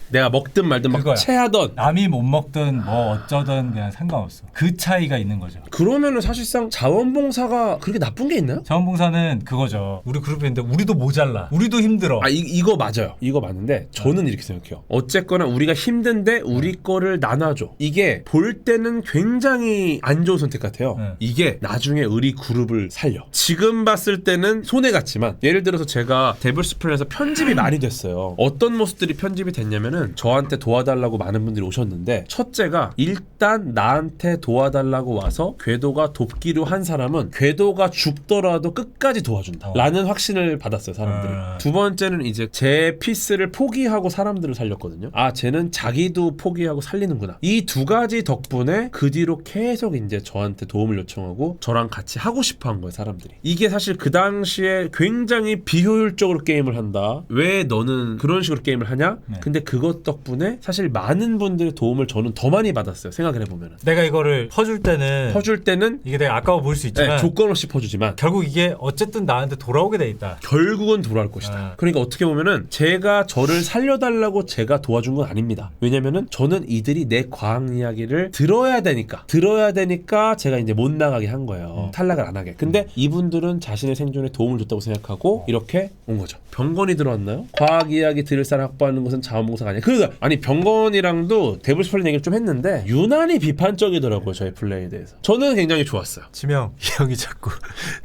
내가 먹든 말든 막 그거야. 체하던. 남이 못 먹든 뭐 어쩌든 그냥 상관없어. 그 차이가 있는 거죠. 그러면은 사실상 자원봉사가 그렇게 나쁜 게 있나요? 자원봉사는 그거죠. 우리 그룹인데 우리도 모자라. 우리도 힘들어. 이거 맞아요. 이거 맞는데 저는 이렇게 생각해요. 어쨌거나 우리가 힘든데 우리 거를 나눠줘. 이게 볼 때는 굉장히 안 좋은 선택 같아요. 네. 이게 나중에 우리 그룹을 살려. 지금 봤을 때는 손해 같지만 예를 들어서 제가 데블스플랜에서 편집이 많이 됐어요. 어떤 모습들이 편집이 됐냐면은 번째는 저한테 도와달라고 많은 분들이 오셨는데, 첫째가 일단 나한테 도와달라고 와서 궤도가 돕기로 한 사람은 궤도가 죽더라도 끝까지 도와준다 라는 확신을 받았어요, 사람들이. 두 번째는 이제 제 피스를 포기하고 사람들을 살렸거든요. 아, 쟤는 자기도 포기하고 살리는구나. 이 두 가지 덕분에 그 뒤로 계속 이제 저한테 도움을 요청하고 저랑 같이 하고 싶어 한 거예요, 사람들이. 이게 사실 그 당시에 굉장히 비효율적으로 게임을 한다, 왜 너는 그런 식으로 게임을 하냐? 네. 근데 그것 덕분에 사실 많은 분들의 도움을 저는 더 많이 받았어요, 생각을 해보면. 내가 이거를 퍼줄 때는 이게 되게 아까워 보일 수 있지만 조건 없이 퍼주지만 결국 이게 어쨌든 나한테 돌아오게 돼 있다. 결국은 돌아올 것이다. 아. 그러니까 어떻게 보면은 제가 저를 살려달라고 제가 도와준 건 아닙니다. 왜냐면은 저는 이들이 내 과학 이야기를 들어야 되니까 제가 이제 못 나가게 한 거예요. 탈락을 안 하게. 근데 이분들은 자신의 생존에 도움을 줬다고 생각하고 이렇게 온 거죠. 병건이 들어왔나요? 과학 이야기 들을 사람 확보하는 것은 자원봉사가 아니야. 그러니까 아니, 병건이랑도 데블스 플레이 얘기를 좀 했는데 유난히 비판적이더라고요, 저의 플레이에 대해서. 저는 굉장히 좋았어요. 지명, 이 형이 자꾸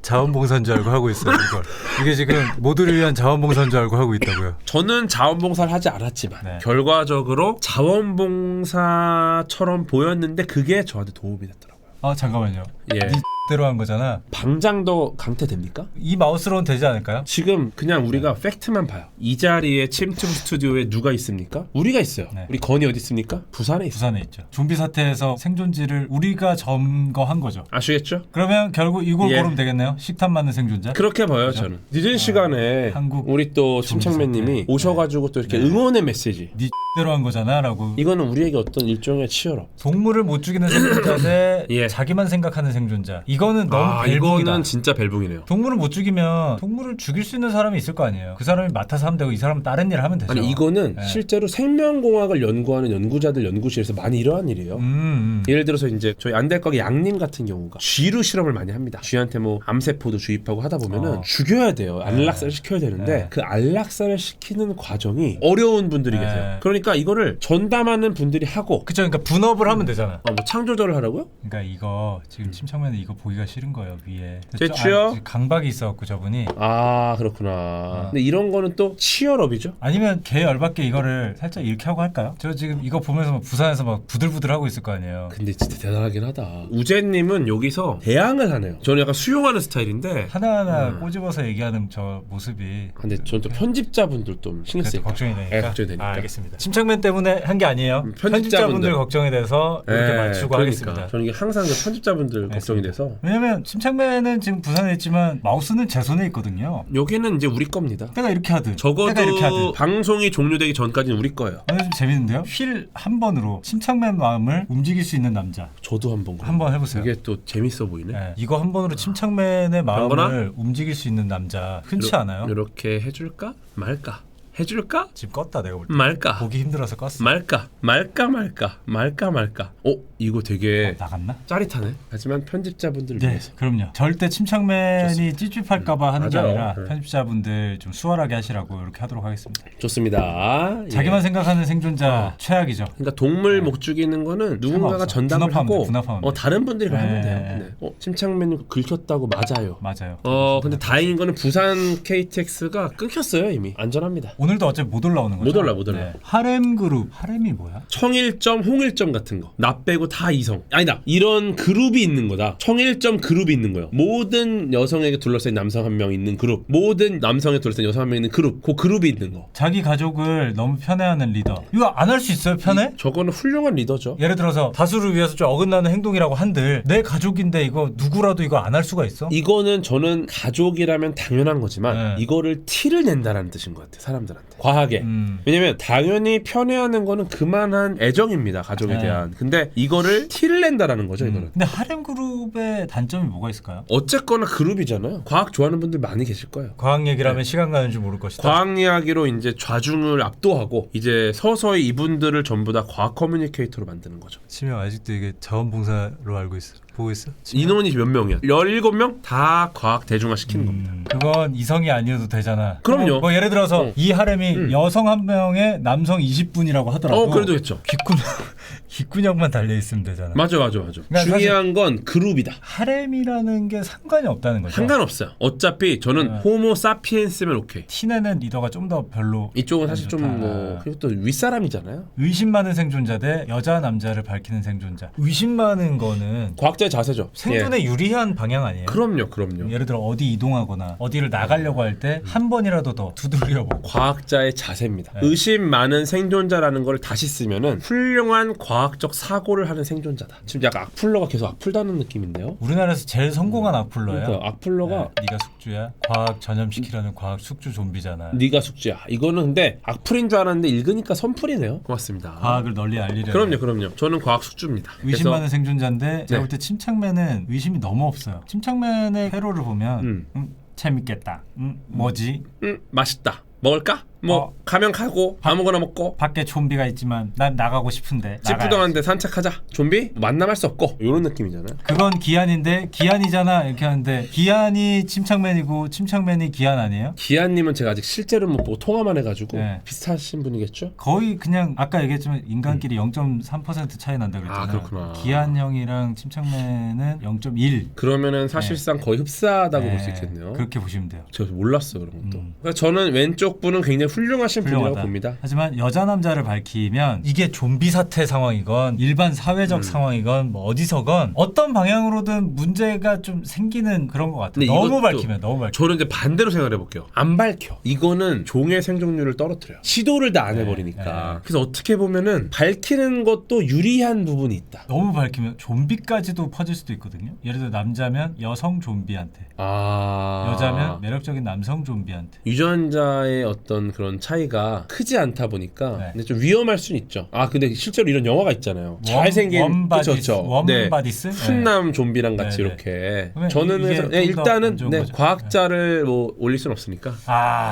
자원봉사인 줄 알고 하고 있어요. 이걸. 이게 지금 모두를 위한 자원봉사인 줄 알고 하고 있다고요. 저는 자원봉사를 하지 않았지만 네. 결과적으로 자원봉사처럼 보였는데 그게 저한테 도움이 됐더라고요. 아 잠깐만요. 예. 대로 한 거잖아. 방장도 강퇴됩니까? 이 마우스로는 되지 않을까요? 지금 그냥 우리가 팩트만 봐요. 이 자리에 침투 스튜디오에 누가 있습니까? 우리가 있어요. 네. 우리 건이 어디 있습니까? 부산에 있어요. 부산에 있죠. 좀비 사태에서 생존지를 우리가 점거한 거죠. 아시겠죠? 그러면 결국 이걸 예. 고르면 되겠네요. 식탐 맞는 생존자. 그렇게 봐요, 저는. 늦은 시간에 한국 우리 또 좀비 침착맨님이 사태. 오셔가지고 또 이렇게 네. 응원의 메시지. 네 대로 한 거잖아라고. 이거는 우리에게 어떤 일종의 치열업. 동물을 못 죽이는 생존자 대 예. 자기만 생각하는 생존자. 이거는 너무 벨붕이다. 이거는 진짜 벨붕이네요. 동물을 못 죽이면 동물을 죽일 수 있는 사람이 있을 거 아니에요. 그 사람이 맡아서 하면 되고 이 사람은 다른 일을 하면 되죠. 아니, 이거는 네. 실제로 생명공학을 연구하는 연구자들 연구실에서 많이 일어난 일이에요. 예를 들어서 이제 저희 안될거기 양님 같은 경우가 쥐로 실험을 많이 합니다. 쥐한테 뭐 암세포도 주입하고 하다 보면은 죽여야 돼요. 안락사를 시켜야 되는데 네. 그 안락사를 시키는 과정이 어려운 분들이 네. 계세요. 그러니까 이거를 전담하는 분들이 하고 그쵸. 그러니까 분업을 하면 되잖아. 뭐 창조절을 하라고요? 그러니까 이거 지금 침착맨은 이거 보기가 싫은 거예요. 위에 됐죠? 강박이 있어갖고 저분이. 아, 그렇구나. 근데 이런 거는 또 치열업이죠. 아니면 개 열받게 이거를 살짝 이렇게 하고 할까요? 저 지금 이거 보면서 막 부산에서 막 부들부들 하고 있을 거 아니에요. 근데 진짜 대단하긴 하다. 우재님은 여기서 대항을 하네요. 저는 약간 수용하는 스타일인데. 하나하나 꼬집어서 얘기하는 저 모습이. 근데 저는 또 편집자분들 좀 신경 그래도 쓰니까. 걱정이 되니까. 네, 걱정이 되니까. 알겠습니다. 침착맨 때문에 한 게 아니에요. 편집자분들 편집자분들 걱정이 돼서 이렇게 맞추고 그러니까. 하겠습니다. 저는 이게 항상 그 편집자분들 걱정이 돼서. 왜냐면 침착맨은 지금 부산에 있지만 마우스는 제 손에 있거든요. 여기는 이제 우리 겁니다. 때가 이렇게 하든 때가 이렇게 하든. 적어도 방송이 종료되기 전까지는 우리 거예요. 오늘 좀 재밌는데요? 휠 한 번으로 침착맨 마음을 움직일 수 있는 남자. 저도 한번 한번 해보세요. 이게 또 재밌어 보이네. 네, 이거 한 번으로 침착맨의 마음을 병건아? 움직일 수 있는 남자 흔치 않아요? 이렇게 해줄까 말까? 해줄까 지금 껐다 내가 볼 때. 말까? 보기 힘들어서 껐어. 말까? 이거 되게 나갔나? 짜릿하네. 하지만 편집자분들을 네, 위해서. 그럼요. 절대 침착맨이 찌찌할까봐 하는 게 맞아요. 아니라 네. 편집자분들 좀 수월하게 하시라고 이렇게 하도록 하겠습니다. 좋습니다. 예. 자기만 생각하는 생존자 최악이죠. 그러니까 동물 목 죽이는 거는 누군가가 상관없어. 전담을 분업하면 하고 돼, 분업하면 돼. 다른 분들이 네. 하면 돼요. 네. 침착맨 긁혔다고 맞아요. 맞아요. 근데 다행인 거는 부산 KTX가 끊겼어요. 이미 안전합니다. 오늘도 어차피 못 올라오는 거죠? 못 올라. 하렘 그룹. 하렘이 뭐야? 청일점, 홍일점 같은 거. 나 빼고 다 이성. 아니다. 이런 그룹이 있는 거다. 청일점 그룹이 있는 거예요. 모든 여성에게 둘러싸인 남성 한 명 있는 그룹. 모든 남성에 둘러싸인 여성 한 명 있는 그룹. 그 그룹이 있는 거. 자기 가족을 너무 편애하는 리더. 이거 안 할 수 있어요? 편애? 저거는 훌륭한 리더죠. 예를 들어서 다수를 위해서 좀 어긋나는 행동이라고 한들 내 가족인데 이거 누구라도 이거 안 할 수가 있어? 이거는 저는 가족이라면 당연한 거지만 네. 이거를 티를 낸다라는 뜻인 것 같아요. 사람들한테. 과하게. 왜냐면 당연히 편애하는 거는 그만한 애정입니다. 가족에 네. 대한. 근데 이거를 티를 낸다라는 거죠. 이거는. 근데 하렘 그룹의 단점이 뭐가 있을까요? 어쨌거나 그룹이잖아요. 과학 좋아하는 분들 많이 계실 거예요. 과학 얘기라면 네. 시간 가는 줄 모를 것이다. 과학 이야기로 이제 좌중을 압도하고 이제 서서히 이분들을 전부 다 과학 커뮤니케이터로 만드는 거죠. 치명 아직도 이게 자원봉사로 알고 있어. 보고 있어? 인원이 몇 명이야? 17명? 다 과학 대중화 시키는 겁니다. 그건 이성이 아니어도 되잖아. 그럼요. 뭐 예를 들어서 이 하렘이 여성 한 명에 남성 20분이라고 하더라도 그래도 했죠. 귓근육만 달려 있으면 되잖아. 맞아. 그러니까 중요한 건 그룹이다. 하렘이라는 게 상관이 없다는 거죠. 상관없어요. 어차피 저는 호모 사피엔스면 오케이. 티내는 리더가 좀 더 별로. 이쪽은 안 사실 좋다. 좀 뭐 그리고 또 윗사람이잖아요. 의심 많은 생존자 대 여자 남자를 밝히는 생존자. 의심 많은 거는 과학자의 자세죠. 생존에 유리한 방향 아니에요? 그럼요. 예를 들어 어디 이동하거나 어디를 나가려고 할 때 한 번이라도 더 두드려보고. 과학자의 자세입니다. 네. 의심 많은 생존자라는 걸 다시 쓰면은 훌륭한 과학적 사고를 하는 생존자다. 지금 약간 악플러가 계속 악플다는 느낌인데요. 우리나라에서 제일 성공한 악플러예요. 그러니까 악플러가 네가 숙주야. 과학 전염시키려는 과학 숙주 좀비잖아. 네가 숙제야. 이거는 근데 악플인 줄 알았는데 읽으니까 선플이네요. 고맙습니다. 과학을 널리 알리려. 그럼요. 저는 과학 숙주입니다. 의심 그래서 많은 생존자인데 제가 네. 볼 때 침착맨은 의심이 너무 없어요. 침착맨의 회로를 보면 재밌겠다. 뭐지? 맛있다. 먹을까? 뭐 가면 가고 아무거나 먹고 밖에 좀비가 있지만 난 나가고 싶은데 찌뿌둥한데 산책하자. 좀비? 만남할 수 없고 이런 느낌이잖아요. 그건 기한인데 기한이잖아 이렇게 하는데 기한이 침착맨이고 침착맨이 기한 아니에요? 기아님은 제가 아직 실제로 못 보고 통화만 해가지고 네. 비슷하신 분이겠죠? 거의 그냥 아까 얘기했지만 인간끼리 0.3% 차이 난다 그랬잖아요. 아, 그렇구나. 기한 형이랑 침착맨은 0.1. 그러면은 사실상 거의 흡사하다고 볼 수 있겠네요. 그렇게 보시면 돼요. 제가 몰랐어요 그런 것도. 그러니까 저는 왼쪽 분은 굉장히 훌륭하신 분이라고 봅니다. 하지만 여자 남자를 밝히면 이게 좀비 사태 상황이건 일반 사회적 상황이건 뭐 어디서건 어떤 방향으로든 문제가 좀 생기는 그런 것 같아요. 근데 너무 이것도 밝히면 너무 밝히면. 저는 이제 반대로 생각해 볼게요. 안 밝혀. 이거는 종의 생존율을 떨어뜨려요. 시도를 다 안 해버리니까. 그래서 어떻게 보면은 밝히는 것도 유리한 부분이 있다. 너무 밝히면 좀비까지도 퍼질 수도 있거든요. 예를 들어 남자면 여성 좀비한테, 여자면 매력적인 남성 좀비한테. 유전자의 어떤 그런 차이가 크지 않다 보니까 네. 근데 좀 위험할 수는 있죠. 근데 실제로 이런 영화가 있잖아요. 잘생긴 그렇죠. 웜바디스? 훈남 좀비랑 같이 네, 이렇게. 그러면 저는 이게 그래서 좀더 일단은 안 좋은 거죠. 과학자를 뭐 올릴 수는 없으니까.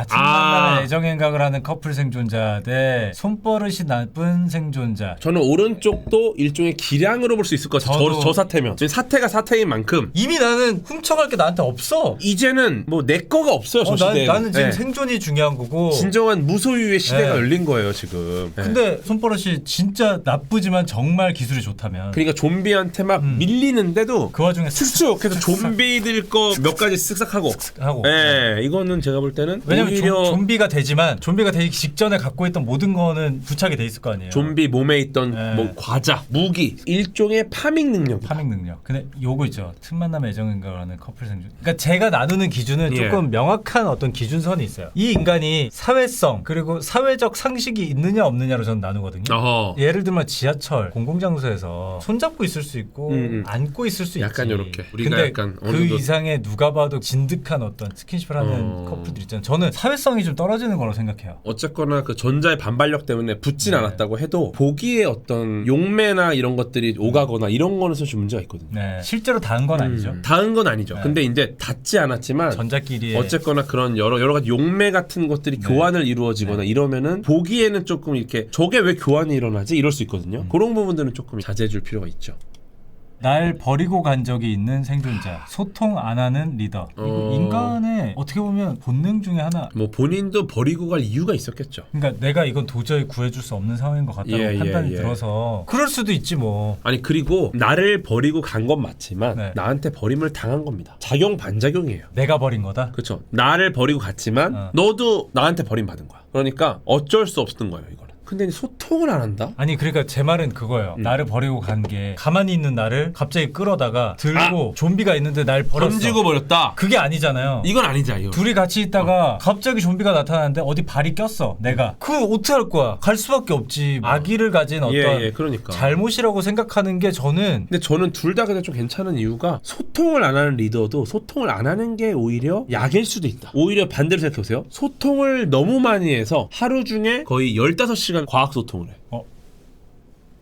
틈만남의 애정행각을 하는 커플 생존자 대 손버릇이 나쁜 생존자. 저는 오른쪽도 일종의 기량으로 볼 수 있을 것 같아요. 저도- 저 사태면. 지금 사태가 사태인 만큼 이미 나는 훔쳐갈 게 나한테 없어. 이제는 뭐 내 거가 없어요. 저 시대에. 나는 지금 생존이 중요한 거고. 진정한 무소유의 시대가 네. 열린 거예요 지금. 네. 근데 손버릇이 진짜 나쁘지만 정말 기술이 좋다면. 그러니까 좀비한테 막 밀리는데도 그 와중에 슥슥 해서 좀비들 거 몇 가지 쓱싹 하고. 하고. 네, 이거는 제가 볼 때는 왜냐면 오히려 좀비가 되지만 좀비가 되기 직전에 갖고 있던 모든 거는 부착이 돼 있을 거 아니에요. 좀비 몸에 있던 네. 뭐 과자, 무기, 일종의 파밍 능력. 파밍 능력. 근데 요거 있죠. 틈만남의 애정인가를 하는 커플 생존. 그러니까 제가 나누는 기준은 예. 조금 명확한 어떤 기준선이 있어요. 이 인간이 사회성 그리고 사회적 상식이 있느냐 없느냐로 저는 나누거든요. 어허. 예를 들면 지하철 공공장소에서 손잡고 있을 수 있고 안고 있을 수 약간 있지. 요렇게. 우리가 근데 약간 어느 그 정도- 이상의 누가 봐도 진득한 어떤 스킨십을 하는 커플들 있잖아요. 저는 사회성이 좀 떨어지는 거라고 생각해요. 어쨌거나 그 전자의 반발력 때문에 붙진 네. 않았다고 해도 보기에 어떤 용매나 이런 것들이 오가거나 이런 거는 사실 문제가 있거든요. 네. 실제로 닿은 건 아니죠. 닿은 건 아니죠. 네. 근데 이제 닿지 않았지만 전자끼리의 어쨌거나 그런 여러 가지 용매 같은 것들이 네. 교환을 이루어지거나 이러면은 보기에는 조금 이렇게 저게 왜 교환이 일어나지 이럴 수 있거든요. 그런 부분들은 조금 자제해 줄 필요가 있죠. 날 버리고 간 적이 있는 생존자, 소통 안 하는 리더. 이거 인간의 어떻게 보면 본능 중에 하나. 뭐 본인도 버리고 갈 이유가 있었겠죠. 그러니까 내가 이건 도저히 구해줄 수 없는 상황인 것 같다고 예, 판단이 예. 들어서 그럴 수도 있지 뭐. 아니 그리고 나를 버리고 간 건 맞지만 네. 나한테 버림을 당한 겁니다. 작용 반작용이에요. 내가 버린 거다. 그렇죠. 나를 버리고 갔지만 너도 나한테 버림받은 거야. 그러니까 어쩔 수 없었던 거예요 이거는. 근데 소통을 안 한다? 아니 그러니까 제 말은 그거예요. 나를 버리고 간 게 가만히 있는 나를 갑자기 끌어다가 들고 좀비가 있는데 날 버렸어. 던지고 버렸다? 그게 아니잖아요. 이건 아니지 이거. 둘이 같이 있다가 갑자기 좀비가 나타나는데 어디 발이 꼈어 내가. 그거 어떻게 할 거야? 갈 수밖에 없지. 아기를 가진 어떤 그러니까. 잘못이라고 생각하는 게 저는 근데 저는 둘 다 근데 좀 괜찮은 이유가 소통을 안 하는 리더도 소통을 안 하는 게 오히려 약일 수도 있다. 오히려 반대로 생각해보세요. 소통을 너무 많이 해서 하루 중에 거의 15시간 과학 소통을 해.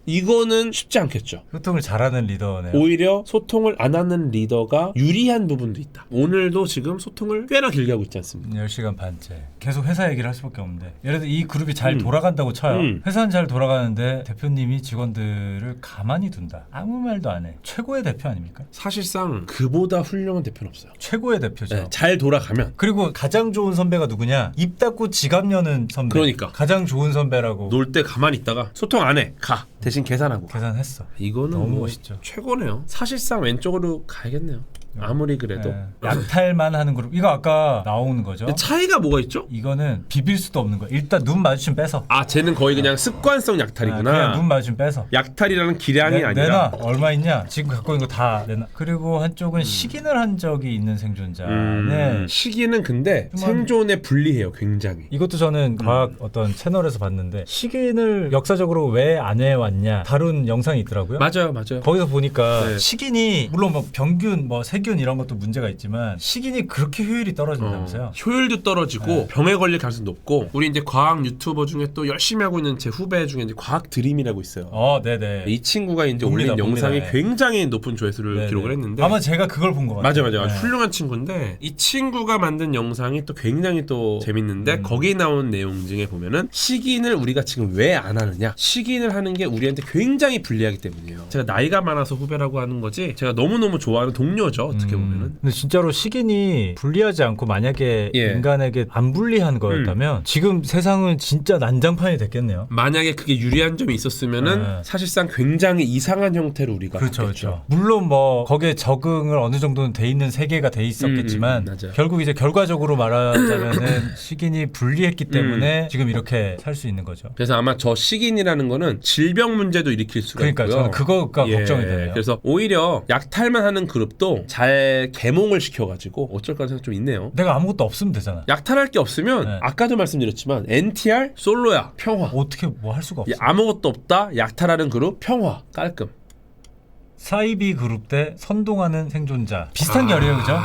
이거는 쉽지 않겠죠. 소통을 잘하는 리더네요. 오히려 소통을 안 하는 리더가 유리한 부분도 있다. 오늘도 지금 소통을 꽤나 길게 하고 있지 않습니까? 10시간 반째 계속 회사 얘기를 할 수밖에 없는데 예를 들어 이 그룹이 잘 돌아간다고 쳐요. 회사는 잘 돌아가는데 대표님이 직원들을 가만히 둔다. 아무 말도 안 해. 최고의 대표 아닙니까? 사실상 그보다 훌륭한 대표는 없어요. 최고의 대표죠. 네, 잘 돌아가면 그리고 가장 좋은 선배가 누구냐? 입 닫고 지갑 여는 선배. 그러니까. 가장 좋은 선배라고. 놀 때 가만히 있다가 소통 안 해. 가. 대신 대신 계산하고 가. 계산했어. 이거는 너무 뭐 멋있죠. 최고네요. 사실상 왼쪽으로 가야겠네요. 아무리 그래도. 네. 약탈만 하는 그룹. 이거 아까 나오는 거죠. 근데 차이가 뭐가 있죠? 이거는 비빌 수도 없는 거야. 일단 눈 마주치면 뺏어. 아 쟤는 거의 그냥 습관성 약탈이구나. 그냥 눈 마주치면 뺏어. 약탈이라는 기량이 아니라. 내놔. 얼마 있냐? 지금 갖고 있는 거 다 내놔. 그리고 한쪽은 식인을 한 적이 있는 생존자는 시기는 근데 정말- 생존에 불리해요. 굉장히. 이것도 저는 과학 어떤 채널에서 봤는데 식인을 역사적으로 왜 안 해왔냐 다룬 영상이 있더라고요. 맞아요, 맞아요. 거기서 보니까 네. 식인이 물론 뭐 병균, 뭐 세균 이런 것도 문제가 있지만 식인이 그렇게 효율이 떨어진다면서요. 효율도 떨어지고 네. 병에 걸릴 가능성이 높고 우리 이제 과학 유튜버 중에 또 열심히 하고 있는 제 후배 중에 이제 과학 드림이라고 있어요. 네네. 이 친구가 이제 봅니다, 올린 영상이 봅니다. 굉장히 높은 조회수를 네네. 기록을 했는데 아마 제가 그걸 본 것 같아요. 맞아. 네. 아주 훌륭한 친구인데 이 친구가 만든 영상이 또 굉장히 또 재밌는데 거기 나온 내용 중에 보면은 식인을 우리가 지금 왜 안 하느냐? 식인을 하는 게 우리한테 굉장히 불리하기 때문이에요. 제가 나이가 많아서 후배라고 하는 거지 제가 너무너무 좋아하는 동료죠. 어떻게 보면은. 근데 진짜로 식인이 불리하지 않고 만약에 예. 인간에게 안 불리한 거였다면 지금 세상은 진짜 난장판이 됐겠네요. 만약에 그게 유리한 점이 있었으면은 네. 사실상 굉장히 이상한 형태로 우리가 그렇죠, 바뀌었죠. 그렇죠. 물론 뭐 거기에 적응을 어느 정도는 돼 있는 세계가 돼 있었겠지만 맞아요. 결국 이제 결과적으로 말하자면은 식인이 불리했기 때문에 지금 이렇게 살 수 있는 거죠. 그래서 아마 저 식인이라는 거는 질병 문제도 일으킬 수가 그러니까 있고요. 저는 그거가 걱정이 되네요. 그래서 오히려 약탈만 하는 그룹도 잘 계몽을 시켜가지고 어쩔 가능성이 좀 있네요. 내가 아무것도 없으면 되잖아. 약탈할 게 없으면 네. 아까도 말씀드렸지만 NTR 솔로야 평화. 어떻게 뭐 할 수가 없어. 아무것도 없다 약탈하는 그룹 평화 깔끔. 사이비 그룹 대 선동하는 생존자 비슷한 결이에요, 그죠?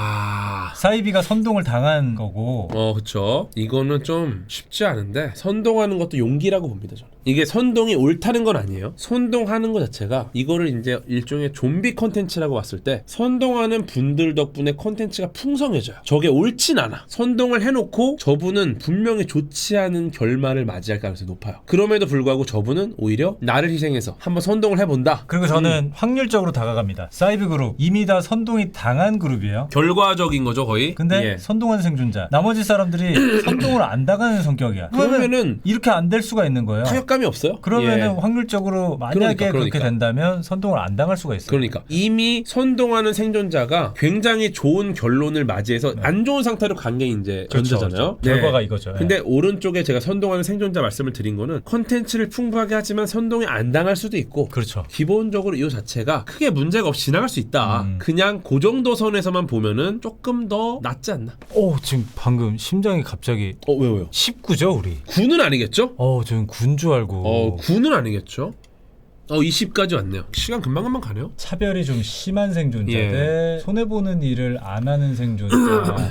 사이비가 선동을 당한 거고 그쵸. 이거는 좀 쉽지 않은데 선동하는 것도 용기라고 봅니다 저는. 이게 선동이 옳다는 건 아니에요. 선동하는 것 자체가 이거를 이제 일종의 좀비 컨텐츠라고 봤을 때 선동하는 분들 덕분에 컨텐츠가 풍성해져요. 저게 옳진 않아. 선동을 해놓고 저분은 분명히 좋지 않은 결말을 맞이할 가능성이 높아요. 그럼에도 불구하고 저분은 오히려 나를 희생해서 한번 선동을 해본다. 그리고 저는 확률적으로 다가갑니다. 사이비 그룹 이미 다 선동이 당한 그룹이에요. 결과적인 거죠 거의. 근데 예. 선동한 생존자 나머지 사람들이 선동을 안 당하는 성격이야. 그러면은 이렇게 안 될 수가 있는 거예요. 타격감이 없어요. 그러면은 예. 확률적으로 만약에 그러니까. 그렇게 된다면 선동을 안 당할 수가 있어요. 그러니까 이미 선동하는 생존자가 굉장히 좋은 결론을 맞이해서 안 좋은 상태로 간 게 이제 전자잖아요. 그렇죠. 결과가 이거죠. 근데 오른쪽에 제가 선동하는 생존자 말씀을 드린 거는 컨텐츠를 풍부하게 하지만 선동이 안 당할 수도 있고 그렇죠. 기본적으로 이 자체가 크게 문제가 없이 지나갈 수 있다. 그냥 그 정도 선에서만 보면은 조금 더 낫지 않나. 지금 방금 심장이 갑자기 왜요? 19죠 우리. 9는 아니겠죠? 저는 9인 줄 알고. 9는 아니겠죠? 20까지 왔네요. 시간 금방금방 가네요. 차별이 좀 심한 생존자 예. 대 손해보는 일을 안 하는 생존자.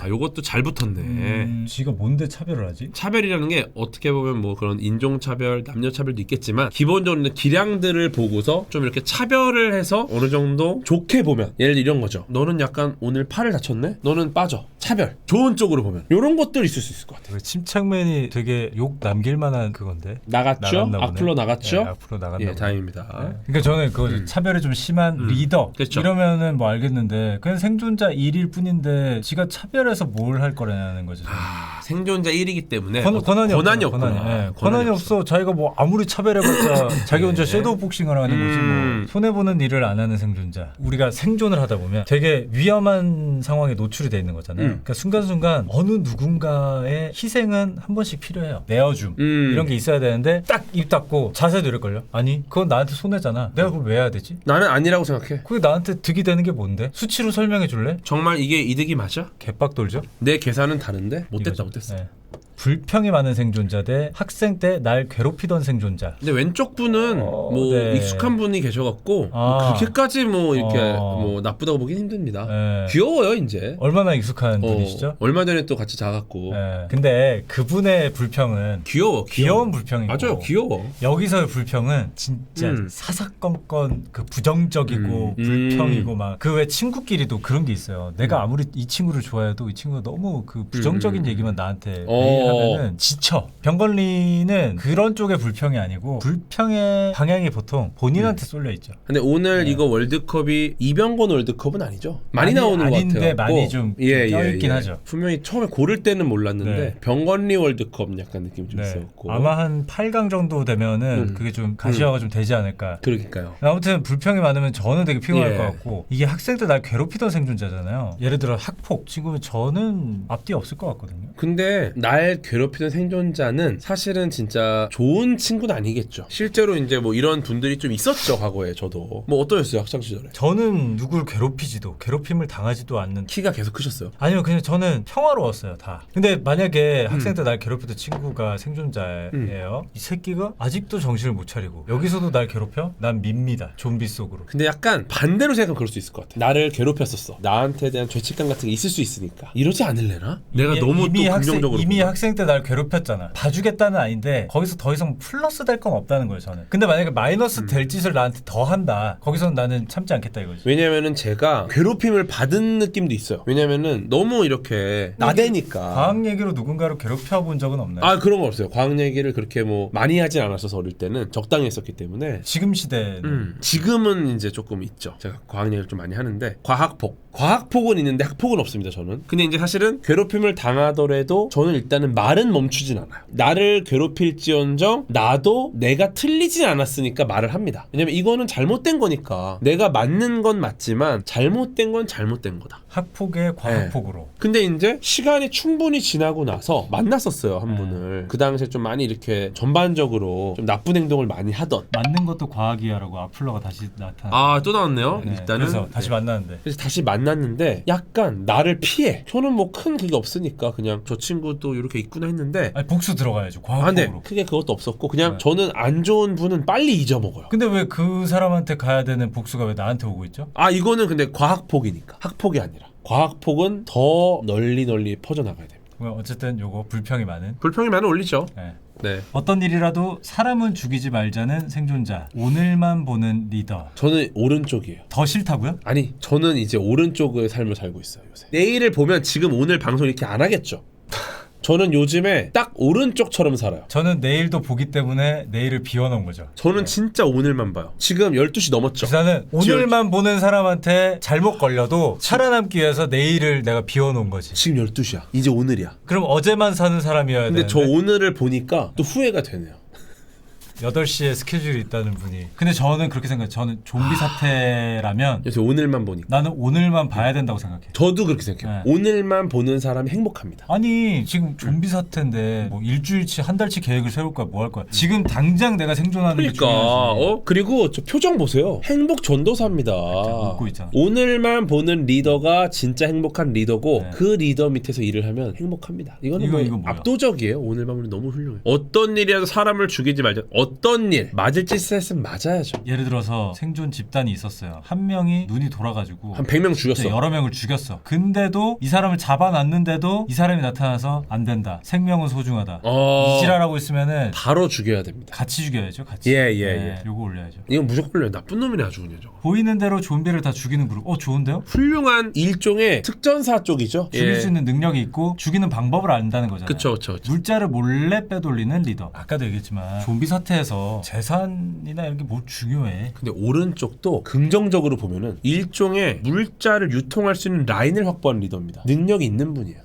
요것도 잘 붙었네. 지가 뭔데 차별을 하지? 차별이라는 게 어떻게 보면 뭐 그런 인종차별, 남녀차별도 있겠지만 기본적으로 기량들을 보고서 좀 이렇게 차별을 해서 어느 정도 좋게 보면 예를 들어 이런 거죠. 너는 약간 오늘 팔을 다쳤네? 너는 빠져. 차별. 좋은 쪽으로 보면 이런 것들이 있을 수 있을 것 같아요. 침착맨이 되게 욕 남길 만한 그건데. 나갔죠? 나갔나 보네. 앞으로 나갔죠? 네, 앞으로 나갔나 보네. 다행입니다. 그러니까 저는 그 차별이 좀 심한 리더 그렇죠. 이러면은 뭐 알겠는데 그냥 생존자 1일 뿐인데 지가 차별해서 뭘 할 거라는 거죠. 저는. 생존자 1이기 때문에 권한이 없구나. 없잖아. 권한이 없어. 자기가 뭐 아무리 차별해봤자 자기 혼자 섀도우 복싱을 하는 거지 뭐. 손해 보는 일을 안 하는 생존자. 우리가 생존을 하다 보면 되게 위험한 상황에 노출이 돼 있는 거잖아요. 그러니까 순간순간 어느 누군가의 희생은 한 번씩 필요해요. 내어줌 이런 게 있어야 되는데 딱 입 닫고 자세도 이럴걸요. 아니 그건 나한테 손해잖아. 내가 그걸 왜 해야 되지? 나는 아니라고 생각해. 그게 나한테 득이 되는 게 뭔데? 수치로 설명해 줄래? 정말 이게 이득이 맞아? 개빡 돌죠? 내 계산은 다른데? 못됐다 이거죠. 못됐어. 네. 불평이 많은 생존자 대 학생 때 날 괴롭히던 생존자. 근데 왼쪽 분은 뭐 네. 익숙한 분이 계셔갖고 그렇게까지 뭐 이렇게 뭐 나쁘다고 보긴 힘듭니다. 네. 귀여워요 이제. 얼마나 익숙한 분이시죠? 얼마 전에 또 같이 자갖고. 네. 근데 그분의 불평은 귀여운 불평이고 맞아요, 귀여워. 여기서의 불평은 진짜 사사건건 그 부정적이고 불평이고 막 그 외 친구끼리도 그런 게 있어요. 내가 아무리 이 친구를 좋아해도 이 친구가 너무 그 부정적인 얘기만 나한테 매일 하면은 지쳐. 병건리는 그런 쪽의 불평이 아니고 불평의 방향이 보통 본인한테 쏠려 있죠. 근데 오늘 네. 이거 월드컵이 이병건 월드컵은 아니죠. 많이 나오는 것 아닌데 같아요. 많이 좀 껴있긴 하죠. 분명히 처음에 고를 때는 몰랐는데 네. 병건리 월드컵 약간 느낌이 좀 네. 있었고. 아마 한 8강 정도 되면은 그게 좀 가시화가 좀 되지 않을까. 그러니까요. 아무튼 불평이 많으면 저는 되게 피곤할 예. 것 같고 이게 학생 때 날 괴롭히던 생존자잖아요. 예를 들어 학폭 친구면 저는 앞뒤 없을 것 같거든요. 근데 날 괴롭히던 생존자는 사실은 진짜 좋은 친구는 아니겠죠. 실제로 이제 뭐 이런 분들이 좀 있었죠, 과거에. 저도 뭐 어떠셨어요, 학창 시절에? 저는 누굴 괴롭히지도 괴롭힘을 당하지도 않는 키가 계속 크셨어요? 아니요 그냥 저는 평화로웠어요 다. 근데 만약에 학생 때 날 괴롭히던 친구가 생존자예요. 이 새끼가 아직도 정신을 못 차리고 여기서도 날 괴롭혀? 난 밉니다. 좀비 속으로. 근데 약간 반대로 생각하면 그럴 수 있을 것 같아. 나를 괴롭혔었어. 나한테 대한 죄책감 같은 게 있을 수 있으니까. 이러지 않을래나? 내가 너무 또 긍정적으로 이미 보나? 학생 때 날 괴롭혔잖아. 봐주겠다는 아닌데 거기서 더 이상 플러스 될 건 없다는 거예요 저는. 근데 만약에 마이너스 될 짓을 나한테 더 한다. 거기서는 나는 참지 않겠다 이거지. 왜냐면은 제가 괴롭힘을 받은 느낌도 있어요. 왜냐면은 너무 이렇게 나대니까. 과학 얘기로 누군가를 괴롭혀 본 적은 없나요? 아 그런 거 없어요. 과학 얘기를 그렇게 뭐 많이 하진 않았어서 어릴 때는 적당히 했었기 때문에. 지금 시대는 지금은 이제 조금 있죠. 제가 과학 얘기를 좀 많이 하는데 과학폭은 있는데 학폭은 없습니다. 저는. 근데 이제 사실은 괴롭힘을 당하더라도 저는 일단은 말은 멈추진 않아요. 나를 괴롭힐지언정 나도 내가 틀리진 않았으니까 말을 합니다. 왜냐면 이거는 잘못된 거니까. 내가 맞는 건 맞지만 잘못된 건 잘못된 거다. 학폭의 과학폭으로. 근데 이제 시간이 충분히 지나고 나서 만났었어요, 한 분을. 그 당시에 좀 많이 이렇게 전반적으로 좀 나쁜 행동을 많이 하던. 맞는 것도 과학이야라고 아플러가 다시 나타나. 아, 또 나왔네요. 네, 일단은. 그래서 다시 만나는데. 그래서 다시 만났는데 약간 나를 피해. 저는 뭐 큰 그게 없으니까 그냥 저 친구도 이렇게 있구나 했는데. 아니 복수 들어가야죠. 아, 근데 과학폭으로. 크게 그것도 없었고 그냥 네. 저는 안 좋은 분은 빨리 잊어먹어요. 근데 왜 그 사람한테 가야 되는 복수가 왜 나한테 오고 있죠? 아, 이거는 근데 과학폭이니까. 학폭이 아니라. 과학폭은 더 널리 퍼져나가야 됩니다. 그럼 어쨌든 요거 불평이 많은. 불평이 많이 올리죠. 네. 네. 어떤 일이라도 사람은 죽이지 말자는 생존자. 오늘만 보는 리더. 저는 오른쪽이에요. 더 싫다고요? 아니, 저는 이제 오른쪽의 삶을 살고 있어요, 요새. 내일을 보면 지금 오늘 방송 이렇게 안 하겠죠. 저는 요즘에 딱 오른쪽처럼 살아요. 저는 내일도 보기 때문에 내일을 비워놓은 거죠. 저는 진짜 오늘만 봐요. 지금 12시 넘었죠. 나는 오늘만 보는 사람한테 잘못 걸려도 살아남기 위해서 내일을 내가 비워놓은 거지. 지금 12시야. 이제 오늘이야. 그럼 어제만 사는 사람이어야 근데 되는데 저 오늘을 보니까 또 후회가 되네요. 8시에 스케줄이 있다는 분이. 근데 저는 그렇게 생각해요. 저는 좀비 사태라면 요새 오늘만 보니까. 나는 오늘만 봐야 된다고 생각해. 저도 그렇게 생각해요. 네. 오늘만 보는 사람이 행복합니다. 아니 지금 좀비 사태인데 뭐 일주일치 한 달치 계획을 세울 거야 뭐 할 거야. 지금 당장 내가 생존하는 게 그러니까 중요하지. 그리고 저 표정 보세요. 행복 전도사입니다. 웃고 있잖아. 오늘만 보는 리더가 진짜 행복한 리더고 네. 그 리더 밑에서 일을 하면 행복합니다. 이거는 이거 뭐야? 압도적이에요. 오늘만 보는 너무 훌륭해요. 어떤 일이라도 사람을 죽이지 말자. 어떤 일 맞을 짓을 했으면 맞아야죠. 예를 들어서 생존 집단이 있었어요. 한 명이 눈이 돌아가지고 한 100명 죽였어. 여러 명을 죽였어. 근데도 이 사람을 잡아놨는데도 이 사람이 나타나서 안 된다. 생명은 소중하다. 이지랄하고 있으면은 바로 죽여야 됩니다. 같이 죽여야죠. 같이. 예. 요거 올려야죠. 이건 무조건 올려요. 나쁜 놈이네 아주 그냥 저거. 보이는 대로 좀비를 다 죽이는 그룹. 좋은데요? 훌륭한 일종의 특전사 쪽이죠. 죽일 수 있는 능력이 있고 죽이는 방법을 안다는 거잖아요. 그쵸. 물자를 몰래 빼돌리는 리더. 아까도 얘기했지만 좀비 사태에서 재산이나 이런 게 뭐 중요해. 근데 오른쪽도 긍정적으로 보면은 일종의 물자를 유통할 수 있는 라인을 확보한 리더입니다. 능력이 있는 분이에요.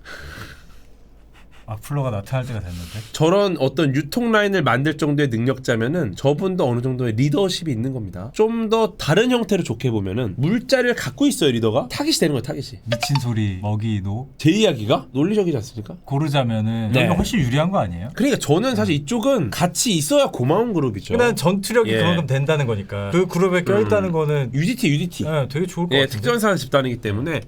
악플러가 나타날 때가 됐는데. 저런 어떤 유통 라인을 만들 정도의 능력자면은 저분도 어느 정도의 리더십이 있는 겁니다. 좀 더 다른 형태로 좋게 보면은 물자를 갖고 있어요, 리더가. 타깃이 되는 거예요, 타깃이. 미친 소리 먹이 노 제 이야기가 논리적이지 않습니까? 고르자면은 네. 여기가 훨씬 유리한 거 아니에요? 그러니까 저는 사실 이쪽은 같이 있어야 고마운 그룹이죠. 그냥 전투력이 예. 그만큼 된다는 거니까 그 그룹에 껴있다는 거는 UDT. 되게 좋을 것 예, 같은데. 특전사 집단이기 때문에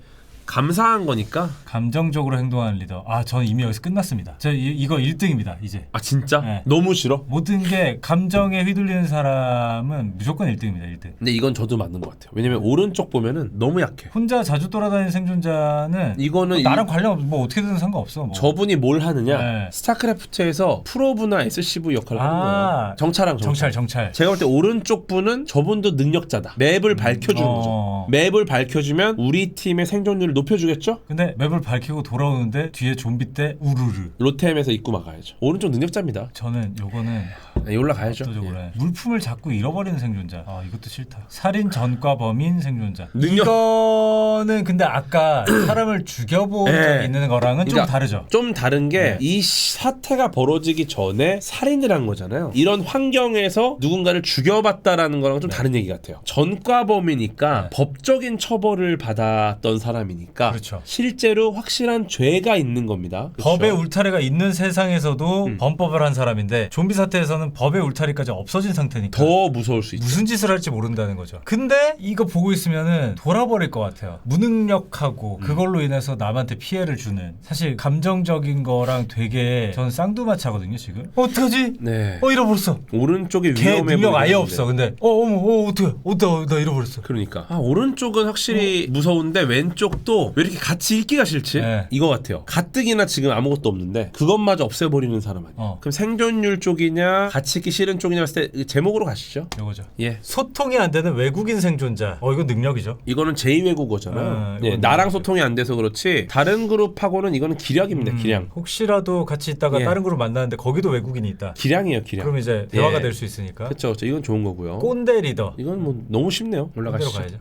감사한 거니까. 감정적으로 행동하는 리더. 저는 이미 여기서 끝났습니다. 이거 1등입니다 이제. 아 진짜? 네. 너무 싫어? 모든 게 감정에 휘둘리는 사람은 무조건 1등입니다 1등. 근데 이건 저도 맞는 것 같아요. 왜냐면 오른쪽 보면은 너무 약해. 혼자 자주 돌아다니는 생존자는 이거는 나랑 관련 없어. 뭐 어떻게든 상관없어. 뭐. 저분이 뭘 하느냐? 네. 스타크래프트에서 프로브나 SCV 역할을 하는 거예요. 정찰. 정찰. 제가 볼 때 오른쪽 분은 저분도 능력자다. 맵을 밝혀주는 거죠. 맵을 밝혀주면 우리 팀의 생존율을 높여주겠죠? 근데 맵을 밝히고 돌아오는데 뒤에 좀비 때 우르르. 로템에서 입구 막아야죠. 오른쪽 능력자입니다. 저는 요거는 네, 올라가야죠. 압도적으로 예. 해. 물품을 자꾸 잃어버리는 생존자. 아 이것도 싫다. 살인 전과 범인 생존자. 능력- 이거는 근데 아까 사람을 죽여본 예. 적이 있는 거랑은 좀 그러니까 다르죠. 좀 다른 게 네. 이 사태가 벌어지기 전에 살인을 한 거잖아요. 이런 환경에서 누군가를 죽여봤다라는 거랑 좀 다른 얘기 같아요. 전과범이니까 네. 법적인 처벌을 받았던 사람이니까 그렇죠. 실제로 확실한 죄가 있는 겁니다. 그렇죠? 법의 울타리가 있는 세상에서도 음. 범법을 한 사람인데 좀비 사태에서는 법의 울타리까지 없어진 상태니까 더 무서울 수 있죠. 무슨 짓을 할지 모른다는 거죠. 근데 이거 보고 있으면은 돌아버릴 것 같아요. 무능력하고 그걸로 인해서 남한테 피해를 주는 사실 감정적인 거랑 되게 저는 쌍두마차거든요 지금. 어떡하지? 네. 잃어버렸어. 오른쪽이 걔 위험해 능력 아예 보이는데. 없어. 근데 어떡해? 나 잃어버렸어. 그러니까 오른쪽은 확실히 무서운데 왼쪽도 왜 이렇게 같이 읽기가 싫지? 네. 이거 같아요. 가뜩이나 지금 아무것도 없는데 그것마저 없애버리는 사람 아니에요. 그럼 생존율 쪽이냐 같이 읽기 싫은 쪽이냐 봤을 때 제목으로 가시죠. 이거죠. 예. 소통이 안 되는 외국인 생존자. 이거 능력이죠. 이거는 제2외국어잖아요. 예, 이건 나랑 능력이죠. 소통이 안 돼서 그렇지 다른 그룹하고는 이거는 기량입니다. 기량. 혹시라도 같이 있다가 예. 다른 그룹 만나는데 거기도 외국인이 있다. 기량이에요. 기량. 그럼 이제 대화가 예. 될 수 있으니까. 그렇죠. 이건 좋은 거고요. 꼰대 리더. 이건 뭐 너무 쉽네요. 꼰대로 올라가시죠. 가야죠.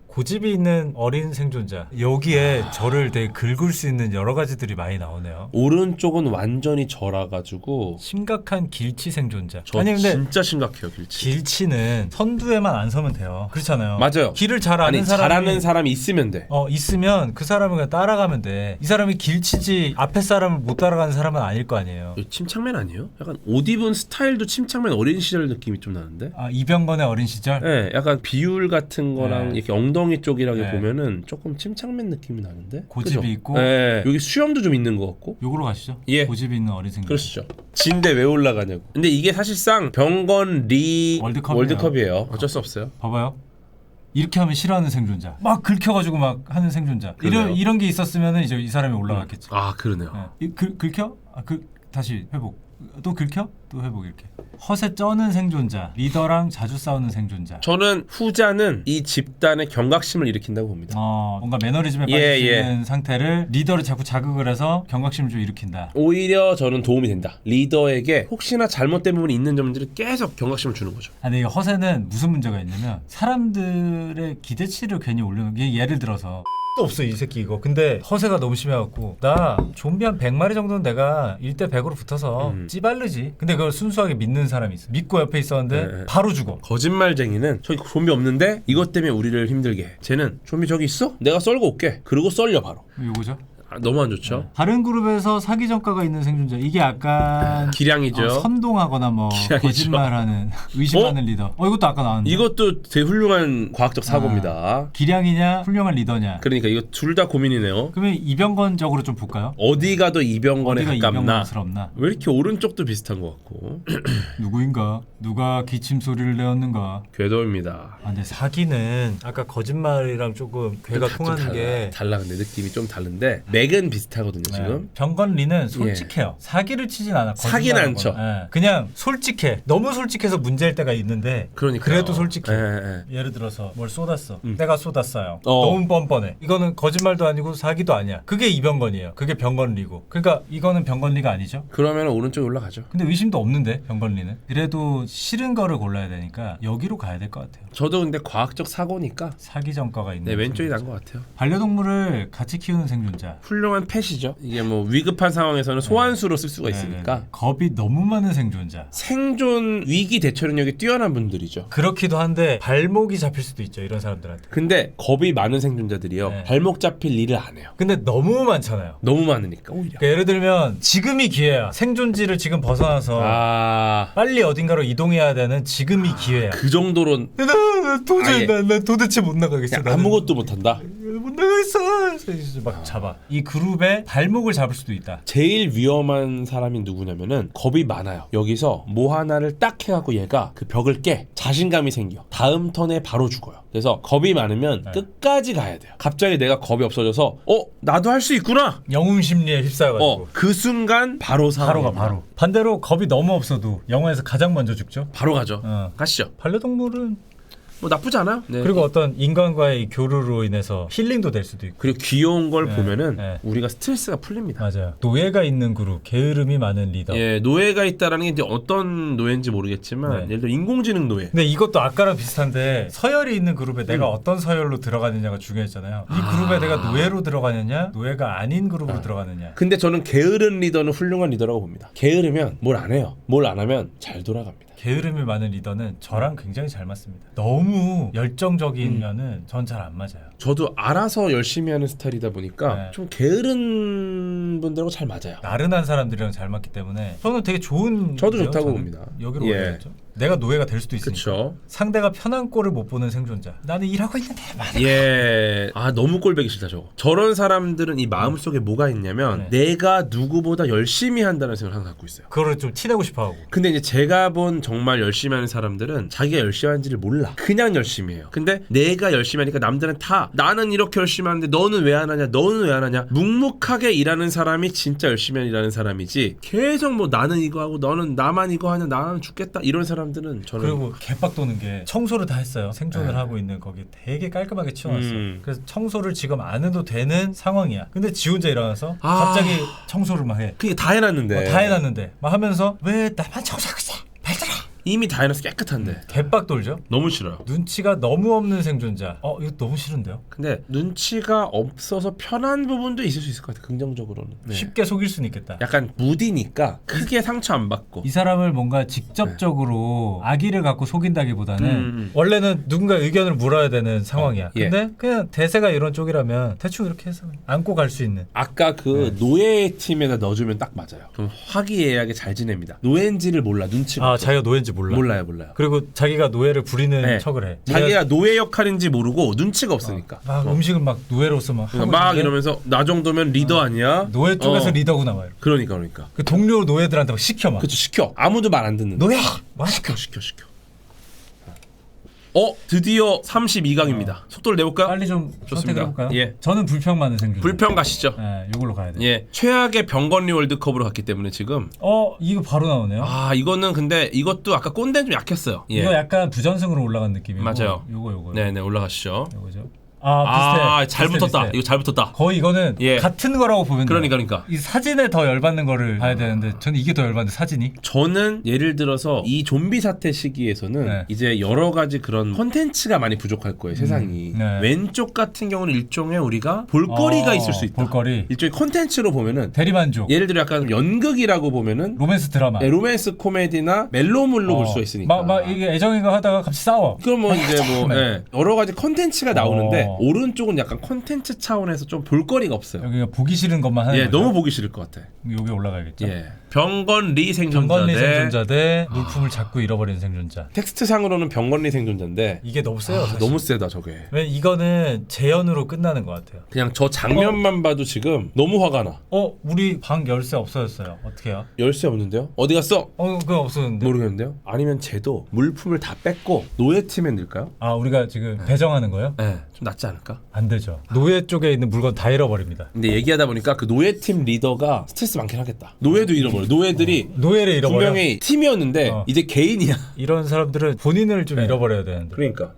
고집이 있는 어린 생존자. 여기에 저를 되게 긁을 수 있는 여러 가지들이 많이 나오네요. 오른쪽은 완전히 절아가지고 심각한 길치 생존자. 저 아니 근데 진짜 심각해요. 길치. 길치는 선두에만 안 서면 돼요. 그렇잖아요. 맞아요. 길을 잘 아는 아니 사람이 잘하는 사람이 있으면 돼. 있으면 그 사람을 그냥 따라가면 돼. 이 사람이 길치지 앞에 사람을 못 따라가는 사람은 아닐 거 아니에요. 이거 침착맨 아니에요? 약간 옷 입은 스타일도 침착맨 어린 시절 느낌이 좀 나는데? 아 이병건의 어린 시절. 네, 약간 비율 같은 거랑 네. 이렇게 엉덩이 쪽이라게 네. 보면은 조금 침착맨 느낌이 나는데? 고집이 그죠? 있고. 네, 여기 수염도 좀 있는 것 같고. 요거로 가시죠. 예. 고집이 있는 어린 생존자. 그러시죠. 진대 왜 올라가냐고. 근데 이게 사실상 병건 리 월드컵이에요. 어쩔 수 없어요. 봐봐요. 이렇게 하면 싫어하는 생존자. 막 긁혀가지고 막 하는 생존자. 그러네요. 이런 게 있었으면 이제 이 사람이 올라갔겠지. 아 그러네요. 긁혀? 다시 회복. 또 긁혀? 또 회복 이렇게. 허세 쩌는 생존자. 리더랑 자주 싸우는 생존자. 저는 후자는 이 집단의 경각심을 일으킨다고 봅니다. 뭔가 매너리즘에 빠질 예, 수 예. 있는 상태를 리더를 자꾸 자극을 해서 경각심을 좀 일으킨다. 오히려 저는 도움이 된다. 리더에게 혹시나 잘못된 부분이 있는 점들을 계속 경각심을 주는 거죠. 근데 이 허세는 무슨 문제가 있냐면 사람들의 기대치를 괜히 올려놓은 게 예를 들어서 또 없어 이 새끼 이거. 근데 허세가 너무 심해갖고 나 좀비 한 100마리 정도는 내가 1대 100으로 붙어서 찌바르지. 근데 그걸 순수하게 믿는 사람이 있어. 믿고 옆에 있었는데 네. 바로 죽어. 거짓말쟁이는 저기 좀비 없는데 이것 때문에 우리를 힘들게 해. 쟤는 좀비 저기 있어? 내가 썰고 올게. 그리고 썰려 바로. 요거죠. 너무 안 좋죠. 다른 그룹에서 사기 전과가 있는 생존자. 이게 약간 기량이죠. 선동하거나 뭐 기량이죠. 거짓말하는 의심하는 리더. 이것도 아까 나왔는데. 이것도 되게 훌륭한 과학적 사고입니다. 기량이냐 훌륭한 리더냐. 그러니까 이거 둘 다 고민이네요. 그러면 이병건적으로 좀 볼까요? 어디가 더 이병건에 어디가 가깝나? 이병건스럽나? 왜 이렇게 오른쪽도 비슷한 것 같고. 누구인가? 누가 기침 소리를 내었는가? 궤도입니다. 근데 사기는 아까 거짓말이랑 조금 괴가 좀 통하는 게 달라 근데 느낌이 좀 다른데 맥은 비슷하거든요 지금. 병건리는 솔직해요. 사기를 치진 않아. 사기는 안 쳐. 그냥 솔직해. 너무 솔직해서 문제일 때가 있는데 그러니까 그래도 솔직해. 예. 예를 들어서 뭘 쏟았어. 내가 쏟았어요. 어. 너무 뻔뻔해. 이거는 거짓말도 아니고 사기도 아니야. 그게 이병건이에요. 그게 병건리고. 그러니까 이거는 병건리가 아니죠. 그러면 오른쪽에 올라가죠. 근데 의심도 없는데 병건리는. 그래도 싫은 거를 골라야 되니까 여기로 가야 될 것 같아요. 저도 근데 과학적 사고니까 사기 전과가 있는. 네, 왼쪽이 생존자. 난 것 같아요. 반려동물을 같이 키우는 생존자. 훌륭한 펫이죠. 이게 뭐 위급한 상황에서는 소환수로 쓸 수가 있으니까. 네네네. 겁이 너무 많은 생존자. 생존 위기 대처 능력이 뛰어난 분들이죠. 그렇기도 한데 발목이 잡힐 수도 있죠. 이런 사람들한테. 근데 겁이 많은 생존자들이요. 네. 발목 잡힐 일을 안 해요. 근데 너무 많잖아요. 너무 많으니까 오히려. 그러니까 예를 들면 지금이 기회야. 생존지를 지금 벗어나서 빨리 어딘가로 이동해야 되는 지금이 기회야. 그 정도로 나 도저히 아예. 나 도대체 못 나가겠어. 그냥 아무것도 못한다. 못 나가겠어. 막 잡아. 이 그룹의 발목을 잡을 수도 있다. 제일 위험한 사람이 누구냐면은 겁이 많아요. 여기서 뭐 하나를 딱 해갖고 얘가 그 벽을 깨 자신감이 생겨. 다음 턴에 바로 죽어요. 그래서 겁이 많으면 끝까지 가야 돼요. 갑자기 내가 겁이 없어져서 나도 할 수 있구나. 영웅 심리에 휩싸여가지고. 그 순간 바로 바로 가 바로. 반대로 겁이 너무 없어도 영화에서 가장 먼저 죽죠. 바로 가죠. 어. 가시죠. 반려동물은 뭐 나쁘지 않아요. 네. 그리고 어떤 인간과의 이 교류로 인해서 힐링도 될 수도 있고. 그리고 귀여운 걸 네, 보면은 네. 우리가 스트레스가 풀립니다. 맞아요. 노예가 있는 그룹, 게으름이 많은 리더. 예, 노예가 있다라는 게 이제 어떤 노예인지 모르겠지만 네. 예를 들어 인공지능 노예. 근데 이것도 아까랑 비슷한데 서열이 있는 그룹에 내가 어떤 서열로 들어가느냐가 중요했잖아요. 이 그룹에 내가 노예로 들어가느냐, 노예가 아닌 그룹으로 들어가느냐. 근데 저는 게으른 리더는 훌륭한 리더라고 봅니다. 게으르면 뭘 안 해요. 뭘 안 하면 잘 돌아갑니다. 게으름이 많은 리더는 저랑 굉장히 잘 맞습니다. 너무 열정적이면은 전 잘 안 맞아요. 저도 알아서 열심히 하는 스타일이다 보니까 네. 좀 게으른 분들하고 잘 맞아요. 나른한 사람들이랑 잘 맞기 때문에 저는 되게 좋은. 저도 데요, 좋다고 저는. 봅니다. 여기로 예. 올려야죠. 내가 노예가 될 수도 있으니까. 그렇죠. 상대가 편한 꼴을 못 보는 생존자. 나는 일하고 있는데 막. 예. 아 너무 꼴배기 싫다 저거. 저런 사람들은 이 마음속에 뭐가 있냐면 내가 누구보다 열심히 한다는 생각을 항상 갖고 있어요. 그거를 좀 티내고 싶어하고. 근데 이제 제가 본 정말 열심히 하는 사람들은 자기가 열심히 하는지를 몰라. 그냥 열심히 해요. 근데 내가 열심히 하니까 남들은 다 나는 이렇게 열심히 하는데 너는 왜 안 하냐 너는 왜 안 하냐. 묵묵하게 일하는 사람이 진짜 열심히 일하는 사람이지 계속 뭐 나는 이거 하고 너는 나만 이거 하냐 나는 죽겠다 이런 사람들은 저는 그리고 개빡 도는 게 청소를 다 했어요. 생존을 네. 하고 있는 거기 되게 깔끔하게 치워놨어. 음. 그래서 청소를 지금 안 해도 되는 상황이야. 근데 지 혼자 일어나서 아. 갑자기 청소를 막 해. 그게 다 해놨는데 다 해놨는데 막 하면서 왜 나만 청소하고 있어? 발들어. 이미 다 해놔서 깨끗한데 개빡 돌죠. 너무 싫어요. 눈치가 너무 없는 생존자. 이거 너무 싫은데요. 근데 눈치가 없어서 편한 부분도 있을 수 있을 것 같아요. 긍정적으로는. 네. 쉽게 속일 수는 있겠다. 약간 무디니까 크게 상처 안 받고. 이 사람을 뭔가 직접적으로 악의를 갖고 속인다기보다는 원래는 누군가 의견을 물어야 되는 상황이야. 예. 근데 그냥 대세가 이런 쪽이라면 대충 이렇게 해서 안고 갈 수 있는. 아까 그 노예 팀에다 넣어주면 딱 맞아요. 그럼 화기애애하게 잘 지냅니다. 노예인지를 몰라 눈치가 없어. 자기가 노예인지 몰라. 몰라요. 그리고 자기가 노예를 부리는 네. 척을 해. 자기가 노예 역할인지 모르고 눈치가 없으니까. 막 음식을 막 노예로서 막 하고 그러니까 막 있는데 이러면서 나 정도면 리더 아니야? 노예 쪽에서 어. 리더구나 막. 그러니까. 그 동료 노예들한테 막 시켜 막. 그쵸 시켜. 아무도 말 안 듣는데. 노예. 막 시켜. 드디어 32강입니다. 속도를 내볼까? 빨리 좀 좋습니다. 선택해볼까요? 예. 저는 불평 많은 생존. 불평 가시죠. 네, 이걸로 가야 돼. 예, 최악의 병건리 월드컵으로 갔기 때문에 지금 이거 바로 나오네요. 이거는 근데 이것도 아까 꼰대는 좀 약했어요. 예. 이거 약간 부전승으로 올라간 느낌이고. 맞아요. 요거. 네네 올라가시죠. 요거죠. 비슷해. 잘 비슷해, 붙었다. 비슷해. 이거 잘 붙었다. 거의 이거는 예. 같은 거라고 보면 돼요. 그러니까. 이 사진에 더 열받는 거를 봐야 되는데 저는 이게 더 열받는데 사진이. 저는 예를 들어서 이 좀비 사태 시기에서는 네. 이제 여러 가지 그런 콘텐츠가 많이 부족할 거예요. 세상이. 네. 왼쪽 같은 경우는 일종의 우리가 볼거리가 있을 수 있다. 볼거리. 일종의 콘텐츠로 보면은 대리만족. 예를 들어 약간 연극이라고 보면은 로맨스 드라마. 로맨스 코미디나 멜로물로 볼 수가 있으니까. 막 이게 애정이가 하다가 갑자기 싸워. 그럼 뭐 이제 뭐 네. 여러 가지 콘텐츠가 나오는데 오른쪽은 약간 콘텐츠 차원에서 좀 볼거리가 없어요. 여기가 보기 싫은 것만 하는 예, 거죠? 너무 보기 싫을 것 같아. 여기 올라가야겠죠. 예, 병건리 생존자 병건리 대 생존자 대 물품을 자꾸 잃어버리는 생존자. 텍스트 상으로는 병건리 생존자인데 이게 너무 세요. 사실. 너무 세다 저게. 왜 이거는 재연으로 끝나는 것 같아요. 그냥 저 장면만 봐도 지금 너무 화가 나. 우리 방 열쇠 없어졌어요. 어떻게요? 열쇠 없는데요? 어디 갔어? 그거 없었는데. 모르겠는데요? 아니면 쟤도 물품을 다 뺏고 노예 팀에 넣을까요? 우리가 지금 배정하는 거예요? 네, 좀 낫지 않을까? 안 되죠. 노예 쪽에 있는 물건 다 잃어버립니다. 근데 얘기하다 보니까 그 노예 팀 리더가 스트레스 많긴 하겠다. 노예도 잃어버려. 노예들이 노예를 잃어버려. 분명히 팀이었는데 이제 개인이야. 이런 사람들은 본인을 좀 잃어버려야 되는데. 그러니까.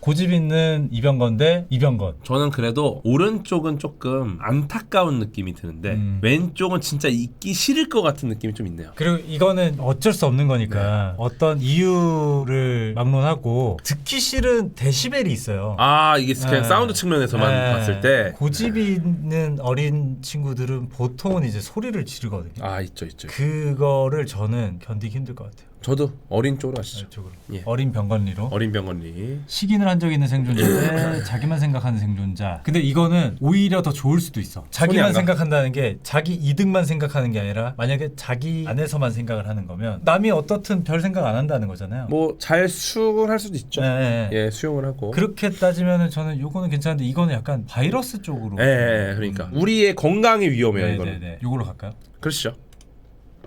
고집 있는 이병건 대 이병건. 저는 그래도 오른쪽은 조금 안타까운 느낌이 드는데 왼쪽은 진짜 있기 싫을 것 같은 느낌이 좀 있네요. 그리고 이거는 어쩔 수 없는 거니까 어떤 이유를 막론하고 듣기 싫은 데시벨이 있어요. 이게 그냥 사운드 측면에서만 봤을 때 고집이 있는 어린 친구들은 보통은 이제 소리를 지르거든요. 있죠. 그거를 저는 견디기 힘들 것 같아요. 저도 어린 쪽으로 하시죠. 이쪽으로. 예. 어린 병건리로. 어린 병건리. 식인을 한 적이 있는 생존자 대 자기만 생각하는 생존자. 근데 이거는 오히려 더 좋을 수도 있어. 자기만 생각한다는 게 자기 이득만 생각하는 게 아니라 만약에 자기 안에서만 생각을 하는 거면 남이 어떻든 별 생각 안 한다는 거잖아요. 뭐 잘 수용을 할 수도 있죠. 네. 예, 수용을 하고. 그렇게 따지면은 저는 요거는 괜찮은데 이거는 약간 바이러스 쪽으로. 그러니까 우리의 건강이 위험해요, 이거는. 요걸로 갈까요? 그렇죠.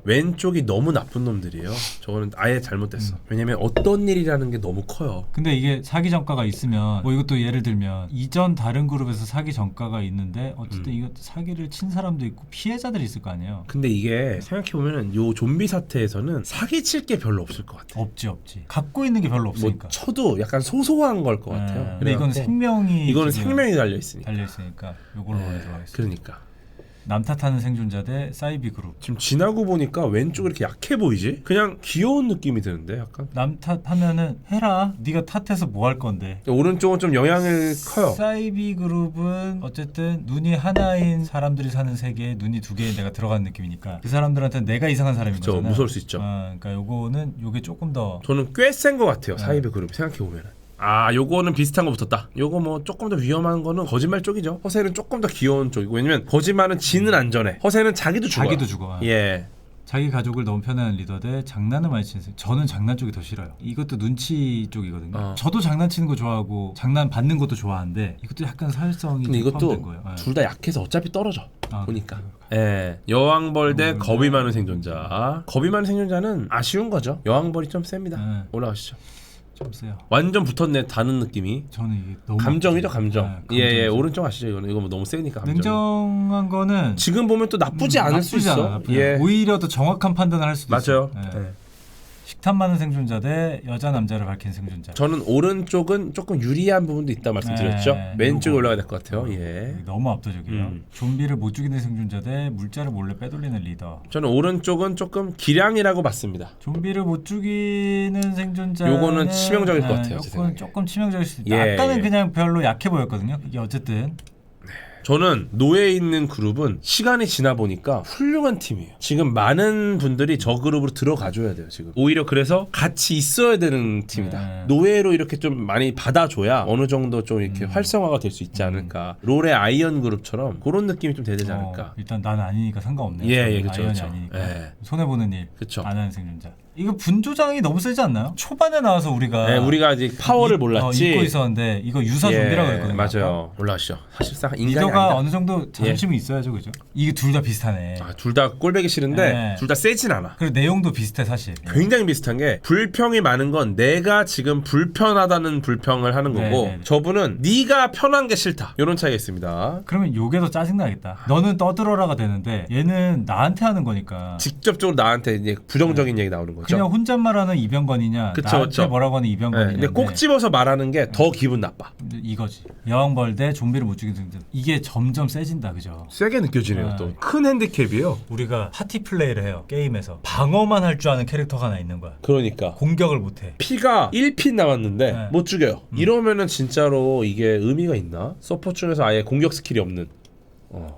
왼쪽이 너무 나쁜 놈들이에요. 저거는 아예 잘못됐어. 왜냐면 어떤 일이라는 게 너무 커요. 근데 이게 사기 전가가 있으면 뭐 이것도 예를 들면 이전 다른 그룹에서 사기 전가가 있는데 어쨌든 이거 사기를 친 사람도 있고 피해자들이 있을 거 아니에요. 근데 이게 생각해보면은 요 좀비 사태에서는 사기칠 게 별로 없을 것 같아요. 없지. 갖고 있는 게 별로 없으니까. 뭐 쳐도 약간 소소한 걸 것 같아요. 근데 이건 생명이 이거는 지금 생명이 달려있으니까. 달려있으니까 요걸로 하도록 하겠습니다. 그러니까 남 탓하는 생존자 대 사이비 그룹. 지금 지나고 보니까 왼쪽이 이렇게 약해 보이지? 그냥 귀여운 느낌이 드는데 약간 남 탓하면은 해라. 네가 탓해서 뭐 할 건데. 오른쪽은 좀 영향을 커요. 사이비 그룹은 어쨌든 눈이 하나인 사람들이 사는 세계에 눈이 두 개인 내가 들어가는 느낌이니까 그 사람들한테는 내가 이상한 사람인 그쵸, 거잖아. 무서울 수 있죠. 그러니까 요거는 요게 조금 더 저는 꽤 센 것 같아요. 사이비 그룹 생각해보면은. 아 요거는 비슷한 거 붙었다. 요거 뭐 조금 더 위험한 거는 거짓말 쪽이죠. 허세는 조금 더 귀여운 쪽이고 왜냐면 거짓말은 지는 안전해. 허세는 자기도 죽어요. 자기도 죽어. 예. 자기 가족을 너무 편애하는 리더 대 장난을 많이 치는 생. 저는 장난 쪽이 더 싫어요. 이것도 눈치 쪽이거든요. 저도 장난치는 거 좋아하고 장난 받는 것도 좋아하는데 이것도 약간 사회성이 근데 좀 포함된 이것도 거예요. 예. 둘 다 약해서 어차피 떨어져. 보니까. 네. 예. 여왕벌 대 겁이 많은 생존자. 겁이 많은 생존자는 아쉬운 거죠. 여왕벌이 좀 셉니다. 네. 올라가시죠. 좀 세요. 완전 붙었네 다는 느낌이. 저는 이게 너무 감정이죠 아프죠. 감정. 네, 예, 감정이죠. 오른쪽 아시죠 이거는 이거 뭐 너무 세니까 감정. 냉정한 거는 지금 보면 또 나쁘지 않을 수 나쁘지 있어. 않아, 나쁘지 않아. 예. 오히려 더 정확한 판단을 할 수도 맞아요. 있어요. 예. 예. 식탐 많은 생존자 대 여자 남자를 밝힌 생존자. 저는 오른쪽은 조금 유리한 부분도 있다 말씀드렸죠. 네, 왼쪽에 요거. 올라가야 될 것 같아요. 예. 너무 압도적이에요. 좀비를 못 죽이는 생존자 대 물자를 몰래 빼돌리는 리더. 저는 오른쪽은 조금 기량이라고 봤습니다. 좀비를 못 죽이는 생존자. 요거는 치명적일 것 같아요, 제 요거는 생각에. 조금 치명적일 수 있다. 예, 아까는 예. 그냥 별로 약해 보였거든요. 이게 어쨌든 저는 노예에 있는 그룹은 시간이 지나 보니까 훌륭한 팀이에요. 지금 많은 분들이 저 그룹으로 들어가줘야 돼요. 지금 오히려 그래서 같이 있어야 되는 팀이다. 네. 노예로 이렇게 좀 많이 받아줘야 어느 정도 좀 이렇게 활성화가 될 수 있지 않을까. 롤의 아이언 그룹처럼 그런 느낌이 좀 돼야 되지 않을까. 일단 나는 아니니까 상관없네요. 예, 저는 그쵸, 아이언이 그쵸. 아니니까 예. 손해 보는 일. 그쵸. 안 하는 생존자. 이거 분조장이 너무 세지 않나요? 초반에 나와서 우리가 네, 우리가 아직 파워를 몰랐지. 잊고 있었는데 이거 유사 좀비라고 했거든요. 맞아요. 올라가시죠. 사실상 인간이 리더가 아니다. 어느 정도 자존심이 있어야죠, 그죠? 이게 둘 다 비슷하네. 둘 다 꼴배기 싫은데 네. 둘 다 세진 않아. 그리고 내용도 비슷해 사실. 굉장히 비슷한 게 불평이 많은 건 내가 지금 불편하다는 불평을 하는 거고 네. 저분은 네가 편한 게 싫다. 이런 차이가 있습니다. 그러면 요게 더 짜증나겠다. 너는 떠들어라가 되는데 얘는 나한테 하는 거니까. 직접적으로 나한테 이제 부정적인 얘기 나오는 거죠. 그냥 혼잣말하는 이병건이냐, 그쵸, 나한테 그쵸. 뭐라고 하는 네, 이병건이냐. 근데 꼭 집어서 말하는 게 더 기분 나빠. 이거지. 여왕벌 대 좀비를 못 죽이는 생존. 이게 점점 세진다, 그죠? 세게 느껴지네요. 네. 또 큰 핸디캡이에요. 우리가 파티 플레이를 해요. 게임에서 방어만 할 줄 아는 캐릭터가 하나 있는 거야. 그러니까 공격을 못해. 피가 1핀 남았는데 네. 못 죽여요. 이러면은 진짜로 이게 의미가 있나? 서포 중에서 아예 공격 스킬이 없는.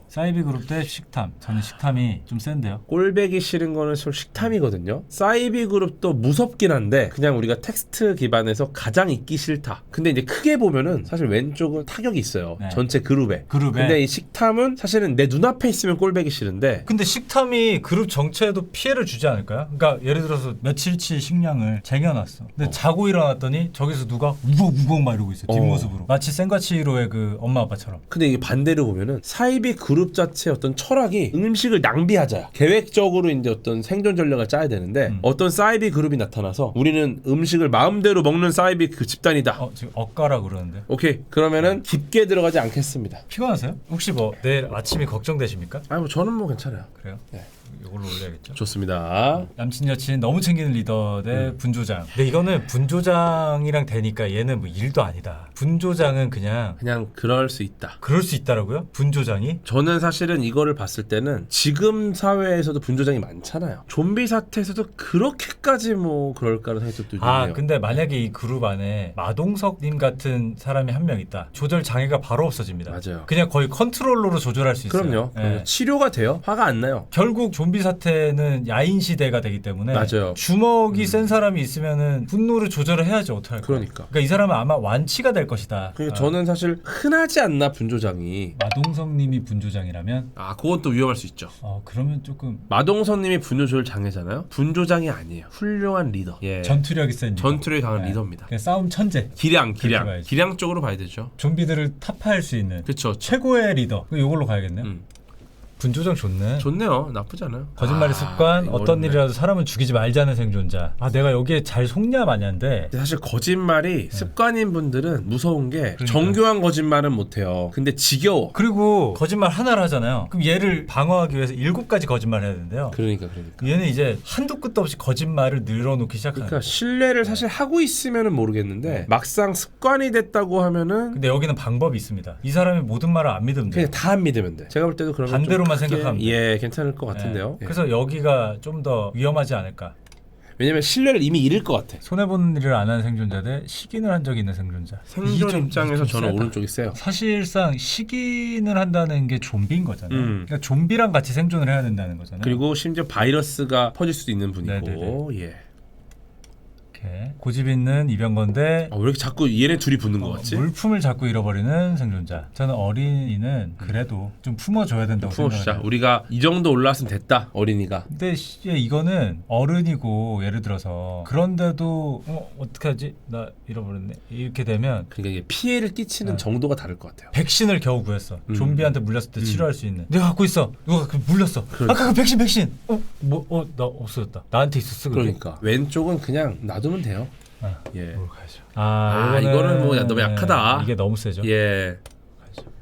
사이비 그룹 대 식탐. 저는 식탐이 좀 센데요. 꼴배기 싫은 거는 솔 식탐이거든요. 사이비 그룹도 무섭긴 한데 그냥 우리가 텍스트 기반에서 가장 있기 싫다. 근데 이제 크게 보면은 사실 왼쪽은 타격이 있어요. 네. 전체 그룹에. 근데 이 식탐은 사실은 내 눈앞에 있으면 꼴배기 싫은데 근데 식탐이 그룹 정체에도 피해를 주지 않을까요? 그러니까 예를 들어서 며칠치 식량을 쟁여놨어. 근데 자고 일어났더니 저기서 누가 우걱우걱 막 이러고 있어. 뒷모습으로. 마치 센과치히로의 그 엄마 아빠처럼. 근데 이게 반대로 보면은 사이비 그룹 자체의 어떤 철학이 음식을 낭비하자야. 계획적으로 이제 어떤 생존 전략을 짜야 되는데 어떤 사이비 그룹이 나타나서 우리는 음식을 마음대로 먹는 사이비 그 집단이다. 지금 억가라 그러는데. 오케이. 그러면은 깊게 들어가지 않겠습니다. 피곤하세요? 혹시 뭐 내일 아침이 걱정되십니까? 아니 뭐 저는 뭐 괜찮아요. 그래요? 네. 이걸로 올려야겠죠. 좋습니다. 남친 여친 너무 챙기는 리더 대 분조장. 근데 이거는 분조장이랑 되니까 얘는 뭐 일도 아니다. 분조장은 그냥 그럴 수 있다. 그럴 수 있다라고요? 분조장이? 저는 사실은 이거를 봤을 때는 지금 사회에서도 분조장이 많잖아요. 좀비 사태에서도 그렇게까지 뭐 그럴까라는 생각도 드네요. 근데 만약에 이 그룹 안에 마동석님 같은 사람이 한 명 있다. 조절 장애가 바로 없어집니다. 맞아요. 그냥 거의 컨트롤러로 조절할 수 있어요. 그럼요. 예. 치료가 돼요. 화가 안 나요. 결국 좀비 사태는 야인 시대가 되기 때문에 맞아요. 주먹이 센 사람이 있으면은 분노를 조절을 해야지 어떡할 거야. 그러니까 이 사람은 아마 완치가 될 것이다. 그러니까 저는 사실 흔하지 않나 분조장이. 마동석님이 분조장이라면 그건 또 위험할 수 있죠. 그러면 조금 마동선님이 분조조절 장애잖아요. 분조장이 아니에요. 훌륭한 리더. 예. 전투력이 센 리더. 전투력이 강한 리더입니다. 그냥 싸움 천재. 기량 봐야지. 기량 쪽으로 봐야 되죠. 좀비들을 타파할 수 있는 그렇죠. 최고의 리더. 이걸로 가야겠네요. 분조정 좋네. 좋네요. 나쁘지 않아요. 거짓말의 습관, 이거 어떤 어렵네. 일이라도 사람을 죽이지 말자는 생존자. 아 내가 여기에 잘 속냐 마냐인데 근데 사실 거짓말이 습관인 분들은 무서운 게 그러니까요. 정교한 거짓말은 못해요. 근데 지겨워. 그리고 거짓말 하나를 하잖아요. 그럼 얘를 방어하기 위해서 7가지 거짓말을 해야 된대요. 그러니까. 얘는 이제 한도 끝도 없이 거짓말을 늘어놓기 시작하는 그러니까 거예요. 신뢰를 사실 하고 있으면은 모르겠는데 막상 습관이 됐다고 하면은 근데 여기는 방법이 있습니다. 이 사람이 모든 말을 안 믿으면 돼요. 그냥 다 안 믿으면 돼. 제가 볼 때도 그런 반대로만 생각하면 돼. 예, 괜찮을 것 같은데요. 네. 예. 그래서 여기가 좀 더 위험하지 않을까. 왜냐면 신뢰를 이미 잃을 것 같아. 손해보는 일을 안 하는 생존자 대 식인을 한 적이 있는 생존자. 이게 생존 좀- 입장에서 좀 저는 세다. 오른쪽이 세요. 사실상 식인을 한다는 게 좀비인 거잖아요. 그러니까 좀비랑 같이 생존을 해야 된다는 거잖아요. 그리고 심지어 바이러스가 퍼질 수도 있는 분이고. 네네네. 예. 이렇게 고집 있는 이병건대 왜 이렇게 자꾸 얘네 둘이 붙는 것 같지? 물품을 자꾸 잃어버리는 생존자. 저는 어린이는 그래도 좀 품어줘야 된다고 품어주자. 생각해요. 우리가 이 정도 올라왔으면 됐다. 어린이가. 근데 이거는 어른이고 예를 들어서 그런데도 어떡하지? 나 잃어버렸네. 이렇게 되면 그러니까 이게 피해를 끼치는 네. 정도가 다를 것 같아요. 백신을 겨우 구했어. 좀비한테 물렸을 때 치료할 수 있는. 내가 갖고 있어. 누가 물렸어. 그러니까. 아까 그 백신. 나 없어졌다. 나한테 있었어. 그게. 그러니까 왼쪽은 그냥 놔두면 돼요. 아, 예. 가야죠. 이거는 뭐 너무 약하다. 이게 너무 세죠. 예.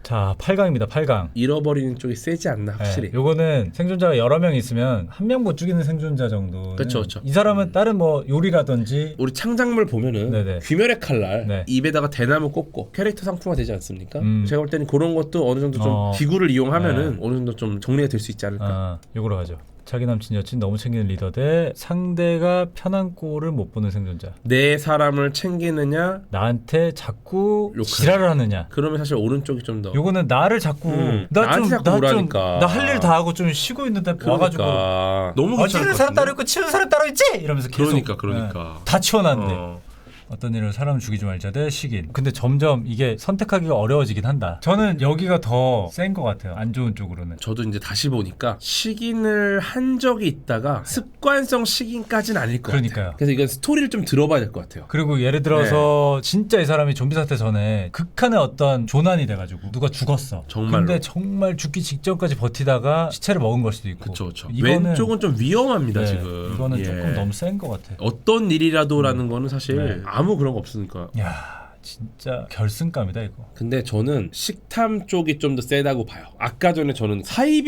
자, 8강입니다. 8강. 잃어버리는 쪽이 세지 않나 확실히. 요거는 생존자가 여러 명 있으면 한 명 못 죽이는 생존자 정도. 그쵸. 이 사람은 다른 뭐 요리라든지 우리 창작물 보면은 네네. 귀멸의 칼날 네. 입에다가 대나무 꽂고 캐릭터 상품화 되지 않습니까? 음. 제가 볼 때는 그런 것도 어느 정도 좀 기구를 이용하면은 네. 어느 정도 좀 정리가 될 수 있지 않을까. 요거로 가죠. 자기 남친 여친 너무 챙기는 리더 대 상대가 편한 꼴을 못 보는 생존자. 내 사람을 챙기느냐? 나한테 자꾸 욕하는. 지랄을 하느냐. 그러면 사실 오른쪽이 좀 더. 요거는 나를 자꾸 나한테 자꾸 오라니까. 나 할 일 다 하고 좀 쉬고 있는데 와가지고 너무 괜찮을 어찌는 것 사람 따로 같은데? 있고 치는 사람 따로 있지 이러면서 계속 그러니까. 다 치워놨는데 어. 어떤 일을 사람 죽이지 말자 대 식인. 근데 점점 이게 선택하기가 어려워지긴 한다. 저는 여기가 더 센 것 같아요. 안 좋은 쪽으로는. 저도 이제 다시 보니까 식인을 한 적이 있다가 습관성 식인까지는 아닐 것 그러니까요. 같아요. 그래서 이건 스토리를 좀 들어봐야 될 것 같아요. 그리고 예를 들어서 진짜 이 사람이 좀비 사태 전에 극한의 어떤 조난이 돼가지고 누가 죽었어. 정말로. 근데 정말 죽기 직전까지 버티다가 시체를 먹은 걸 수도 있고. 그렇죠. 이거는 왼쪽은 좀 위험합니다 네, 지금. 이거는 예. 조금 너무 센 것 같아. 어떤 일이라도라는 거는 사실 네. 아무 그런 거 없으니까. 야 진짜 결승감이다 이거. 근데 저는 식탐 쪽이 좀 더 세다고 봐요. 아까 전에 저는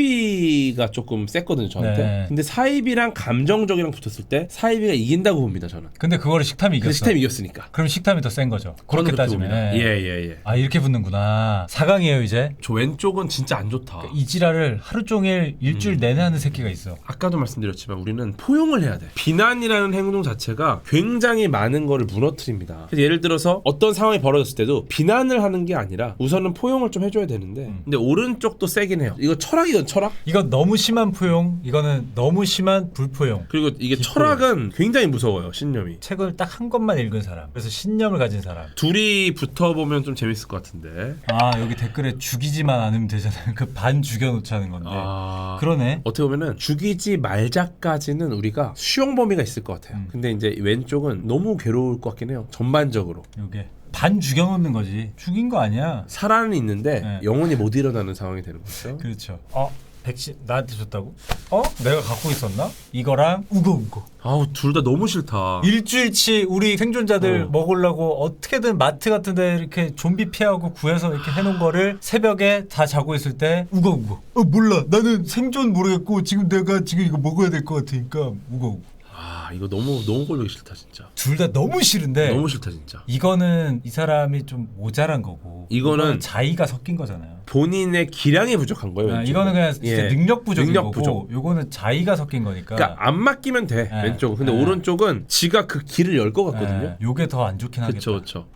사이비가 조금 셌거든요 저한테. 네. 근데 사이비랑 감정적이랑 붙었을 때 사이비가 이긴다고 봅니다 저는. 근데 그거를 식탐이 이겼어. 근데 식탐이 이겼으니까. 그럼 식탐이 더 센 거죠. 저는 그렇게 그렇게 따지면. 봅니다. 예. 아 이렇게 붙는구나. 4강이에요 이제. 저 왼쪽은 진짜 안 좋다. 이 지랄을 하루 종일 일주일 내내 하는 새끼가 있어. 아까도 말씀드렸지만 우리는 포용을 해야 돼. 비난이라는 행동 자체가 굉장히 많은 거를 무너뜨립니다. 그래서 예를 들어서 어떤 상황이 벌어졌을 때도 비난을 하는 게 아니라 우선은 포용을 좀 해줘야 되는데 근데 오른쪽도 세긴 해요. 이거 철학이건 철학? 이건 너무 심한 포용, 이거는 너무 심한 불포용. 그리고 이게 기포용. 철학은 굉장히 무서워요. 신념이. 책을 딱 한 권만 읽은 사람. 그래서 신념을 가진 사람. 둘이 붙어보면 좀 재밌을 것 같은데. 아 여기 댓글에 죽이지만 않으면 되잖아요. 그 반 죽여놓자는 건데. 그러네. 어떻게 보면은 죽이지 말자까지는 우리가 수용 범위가 있을 것 같아요. 근데 이제 왼쪽은 너무 괴로울 것 같긴 해요. 전반적으로. 요게 반 죽여놓는 거지. 죽인 거 아니야. 살아는 있는데 네. 영혼이 못 일어나는 상황이 되는 거죠. 그렇죠. 백신 나한테 줬다고? 내가 갖고 있었나? 이거랑 우거우거. 아우 둘 다 너무 싫다. 일주일치 우리 생존자들 먹으려고 어떻게든 마트 같은데 이렇게 좀비 피하고 구해서 이렇게 해놓은 거를 새벽에 다 자고 있을 때 우거우거. 몰라. 나는 생존 모르겠고 지금 내가 이거 먹어야 될 것 같으니까 우거우거. 이거 너무 꼴보기 싫다 진짜. 둘 다 너무 싫은데 너무 싫다 진짜. 이거는 이 사람이 좀 모자란 거고 이거는 자의가 섞인 거잖아요. 본인의 기량이 부족한 거예요. 왼쪽은. 이거는 그냥 진짜 능력 부족인 능력 거고 부족. 요거는 자의가 섞인 거니까. 그러니까 안 맡기면 돼 네. 왼쪽은. 근데 네. 오른쪽은 지가 그 길을 열 것 같거든요. 요게 더 안 좋긴 하겠다. 그렇죠.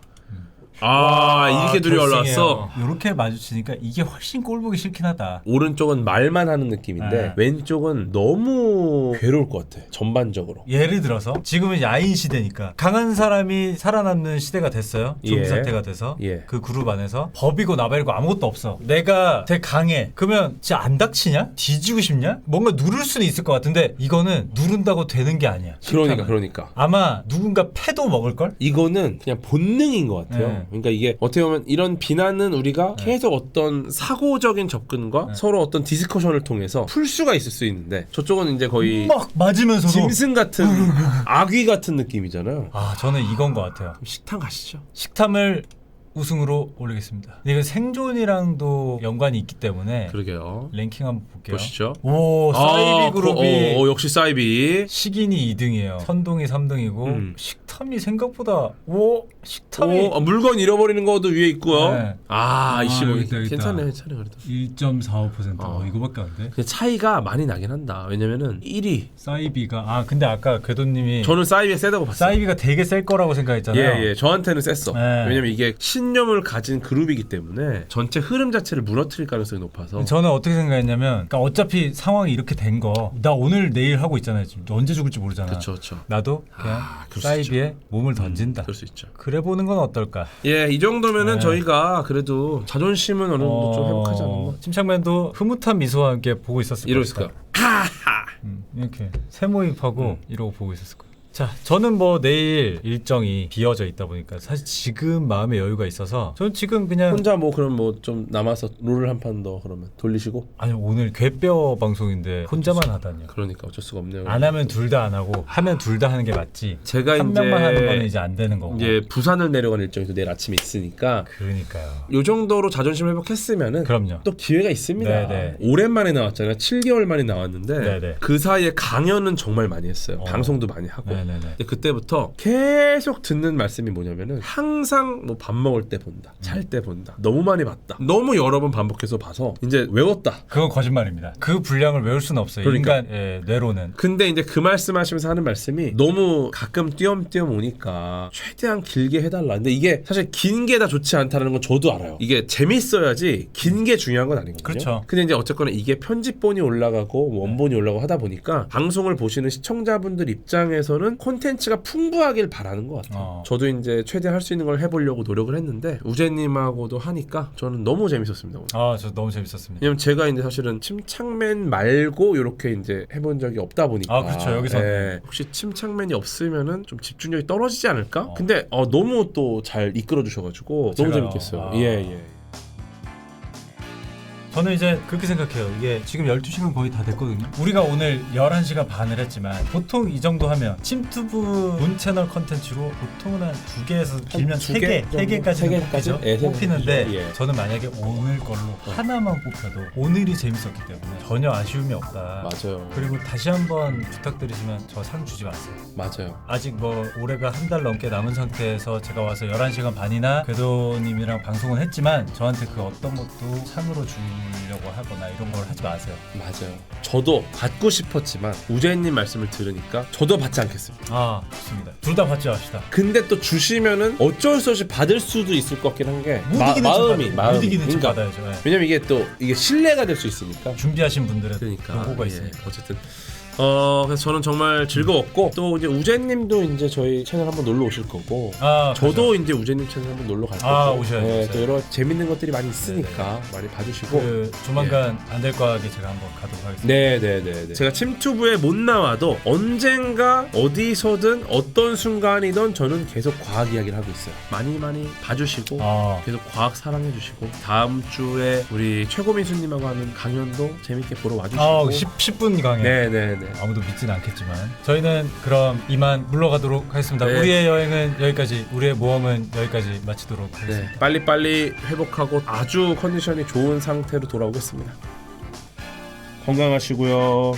이렇게 둘이 올라왔어. 이렇게 마주치니까 이게 훨씬 꼴보기 싫긴 하다. 오른쪽은 말만 하는 느낌인데 네. 왼쪽은 너무 괴로울 것 같아 전반적으로. 예를 들어서 지금은 야인 시대니까 강한 사람이 살아남는 시대가 됐어요. 좀비 예. 사태가 돼서 예. 그 그룹 안에서 법이고 나발이고 아무것도 없어. 내가 되게 강해. 그러면 진짜 안 닥치냐? 뒤지고 싶냐? 뭔가 누를 수는 있을 것 같은데 이거는 누른다고 되는 게 아니야. 그러니까 아마 누군가 패도 먹을 걸? 이거는 그냥 본능인 것 같아요. 그러니까 이게 어떻게 보면 이런 비난은 우리가 계속 어떤 사고적인 접근과 서로 어떤 디스커션을 통해서 풀 수가 있을 수 있는데 저쪽은 이제 거의 막 맞으면서도 짐승 같은 아귀 같은 느낌이잖아요. 아 저는 이건 것 같아요. 식탐 가시죠. 식탐을 우승으로 올리겠습니다. 이건 생존이랑도 연관이 있기 때문에 그러게요. 랭킹 한번 볼게요. 보시죠. 오 사이비 그룹이 역시 사이비. 식인이 2등이에요. 선동이 3등이고 식탐이 생각보다 식탐이 물건 잃어버리는 것도 위에 있고요. 네. 아, 이씨 뭐 여기 있다. 괜찮네 그래도. 1.45%. 이거밖에 안 돼? 근데 차이가 많이 나긴 한다. 왜냐면은 1위. 사이비가 근데 아까 궤도님이 저는 사이비가 세다고 봤어요. 사이비가 되게 셀 거라고 생각했잖아요. 예, 저한테는 셌어. 네. 왜냐면 이게 신념을 가진 그룹이기 때문에 전체 흐름 자체를 무너뜨릴 가능성이 높아서. 저는 어떻게 생각했냐면 그러니까 어차피 상황이 이렇게 된 거 나 오늘 내일 하고 있잖아요. 지금 언제 죽을지 모르잖아. 그렇죠. 나도 그냥 그럴 수 사이비에 몸을 던진다. 그럴 수 있죠. 그래 보는 건 어떨까? 예, 이 정도면은 네. 저희가 그래도 자존심은 어느 정도 좀 회복하지 않았나? 침착맨도 흐뭇한 미소와 함께 보고 있었을 거예요. 이러셨을까요? 이렇게 새모입하고 이러고 보고 있었을 거예요. 자, 저는 뭐 내일 일정이 비어져 있다 보니까 사실 지금 마음의 여유가 있어서 저는 지금 그냥 혼자 뭐 그럼 뭐 좀 남아서 롤을 한 판 더 그러면 돌리시고. 아니 오늘 괴뼈 방송인데 혼자만 하다니요. 그러니까 어쩔 수가 없네요. 안 하면 둘 다 안 하고 하면 둘 다 하는 게 맞지. 제가 한 이제 명만 하는 거는 이제 안 되는 거고. 이제 부산을 내려가는 일정이 내일 아침에 있으니까 그러니까요. 요 정도로 자존심 회복했으면은 그럼요. 또 기회가 있습니다. 네네. 오랜만에 나왔잖아요. 7개월 만에 나왔는데 네네. 그 사이에 강연은 정말 많이 했어요. 방송도 많이 하고. 네네네. 근데 그때부터 계속 듣는 말씀이 뭐냐면은 항상 뭐 밥 먹을 때 본다, 잘 때 본다, 너무 많이 봤다, 너무 여러 번 반복해서 봐서 이제 외웠다. 그건 거짓말입니다. 그 분량을 외울 수는 없어요. 그러니까. 인간의 뇌로는. 근데 이제 그 말씀하시면서 하는 말씀이 너무 가끔 띄엄띄엄 오니까 최대한 길게 해달라. 근데 이게 사실 긴 게 다 좋지 않다는 건 저도 알아요. 이게 재밌어야지 긴 게 중요한 건 아니거든요. 그렇죠. 근데 이제 어쨌거나 이게 편집본이 올라가고 원본이 올라가고 하다 보니까 방송을 보시는 시청자분들 입장에서는 콘텐츠가 풍부하길 바라는 것 같아요. 저도 이제 최대한 할 수 있는 걸 해보려고 노력을 했는데 우재님하고도 하니까 저는 너무 재밌었습니다. 오늘. 저 너무 재밌었습니다. 왜냐면 제가 이제 사실은 침착맨 말고 이렇게 이제 해본 적이 없다 보니까. 그렇죠. 여기서 혹시 침착맨이 없으면은 좀 집중력이 떨어지지 않을까? 근데 너무 또 잘 이끌어 주셔가지고 너무 제가요. 재밌겠어요. 예. 저는 이제 그렇게 생각해요. 이게 지금 12시간 거의 다 됐거든요. 우리가 오늘 11시간 반을 했지만 보통 이 정도 하면 침투브 본 채널 컨텐츠로 보통은 한 2개에서 길면 두 개? 3개까지는 세 뽑히죠. 개? 예, 세 개. 뽑히는데 예. 저는 만약에 오늘 걸로 하나만 뽑혀도 오늘이 재밌었기 때문에 전혀 아쉬움이 없다. 맞아요. 그리고 다시 한번 부탁드리지만 저 상 주지 마세요. 맞아요. 아직 뭐 올해가 한 달 넘게 남은 상태에서 제가 와서 11시간 반이나 궤도님이랑 방송은 했지만 저한테 그 어떤 것도 상으로 주려고 하거나 이런 걸 하지 마세요. 맞아요. 저도 받고 싶었지만 우재님 말씀을 들으니까 저도 받지 않겠습니다. 좋습니다. 둘 다 받지 맙시다. 근데 또 주시면은 어쩔 수 없이 받을 수도 있을 것 같긴 한 게 못 이기는 마음이 못 이기는 척 그러니까 받아야죠. 예. 왜냐면 이게 또 이게 신뢰가 될 수 있으니까. 준비하신 분들은 그러니까 요거가 예, 있으니까. 어쨌든 그래서 저는 정말 즐거웠고 또 이제 우재님도 이제 저희 채널 한번 놀러 오실 거고 저도 이제 우재님 채널 한번 놀러 갈 거고 오셔야죠. 또 여러 재밌는 것들이 많이 있으니까 많이 봐주시고 조만간 안 될 거 하게 제가 한번 가도록 하겠습니다. 네네네. 제가 침투부에 못 나와도 언젠가 어디서든 어떤 순간이든 저는 계속 과학 이야기를 하고 있어요. 많이 봐주시고 계속 과학 사랑해주시고 다음 주에 우리 최고민수님하고 하는 강연도 재밌게 보러 와주시고 10분 강연. 네네네. 아무도 믿진 않겠지만 저희는 그럼 이만 물러가도록 하겠습니다. 네. 우리의 여행은 여기까지, 우리의 모험은 여기까지 마치도록 하겠습니다. 네, 빨리빨리 회복하고 아주 컨디션이 좋은 상태로 돌아오겠습니다. 건강하시고요.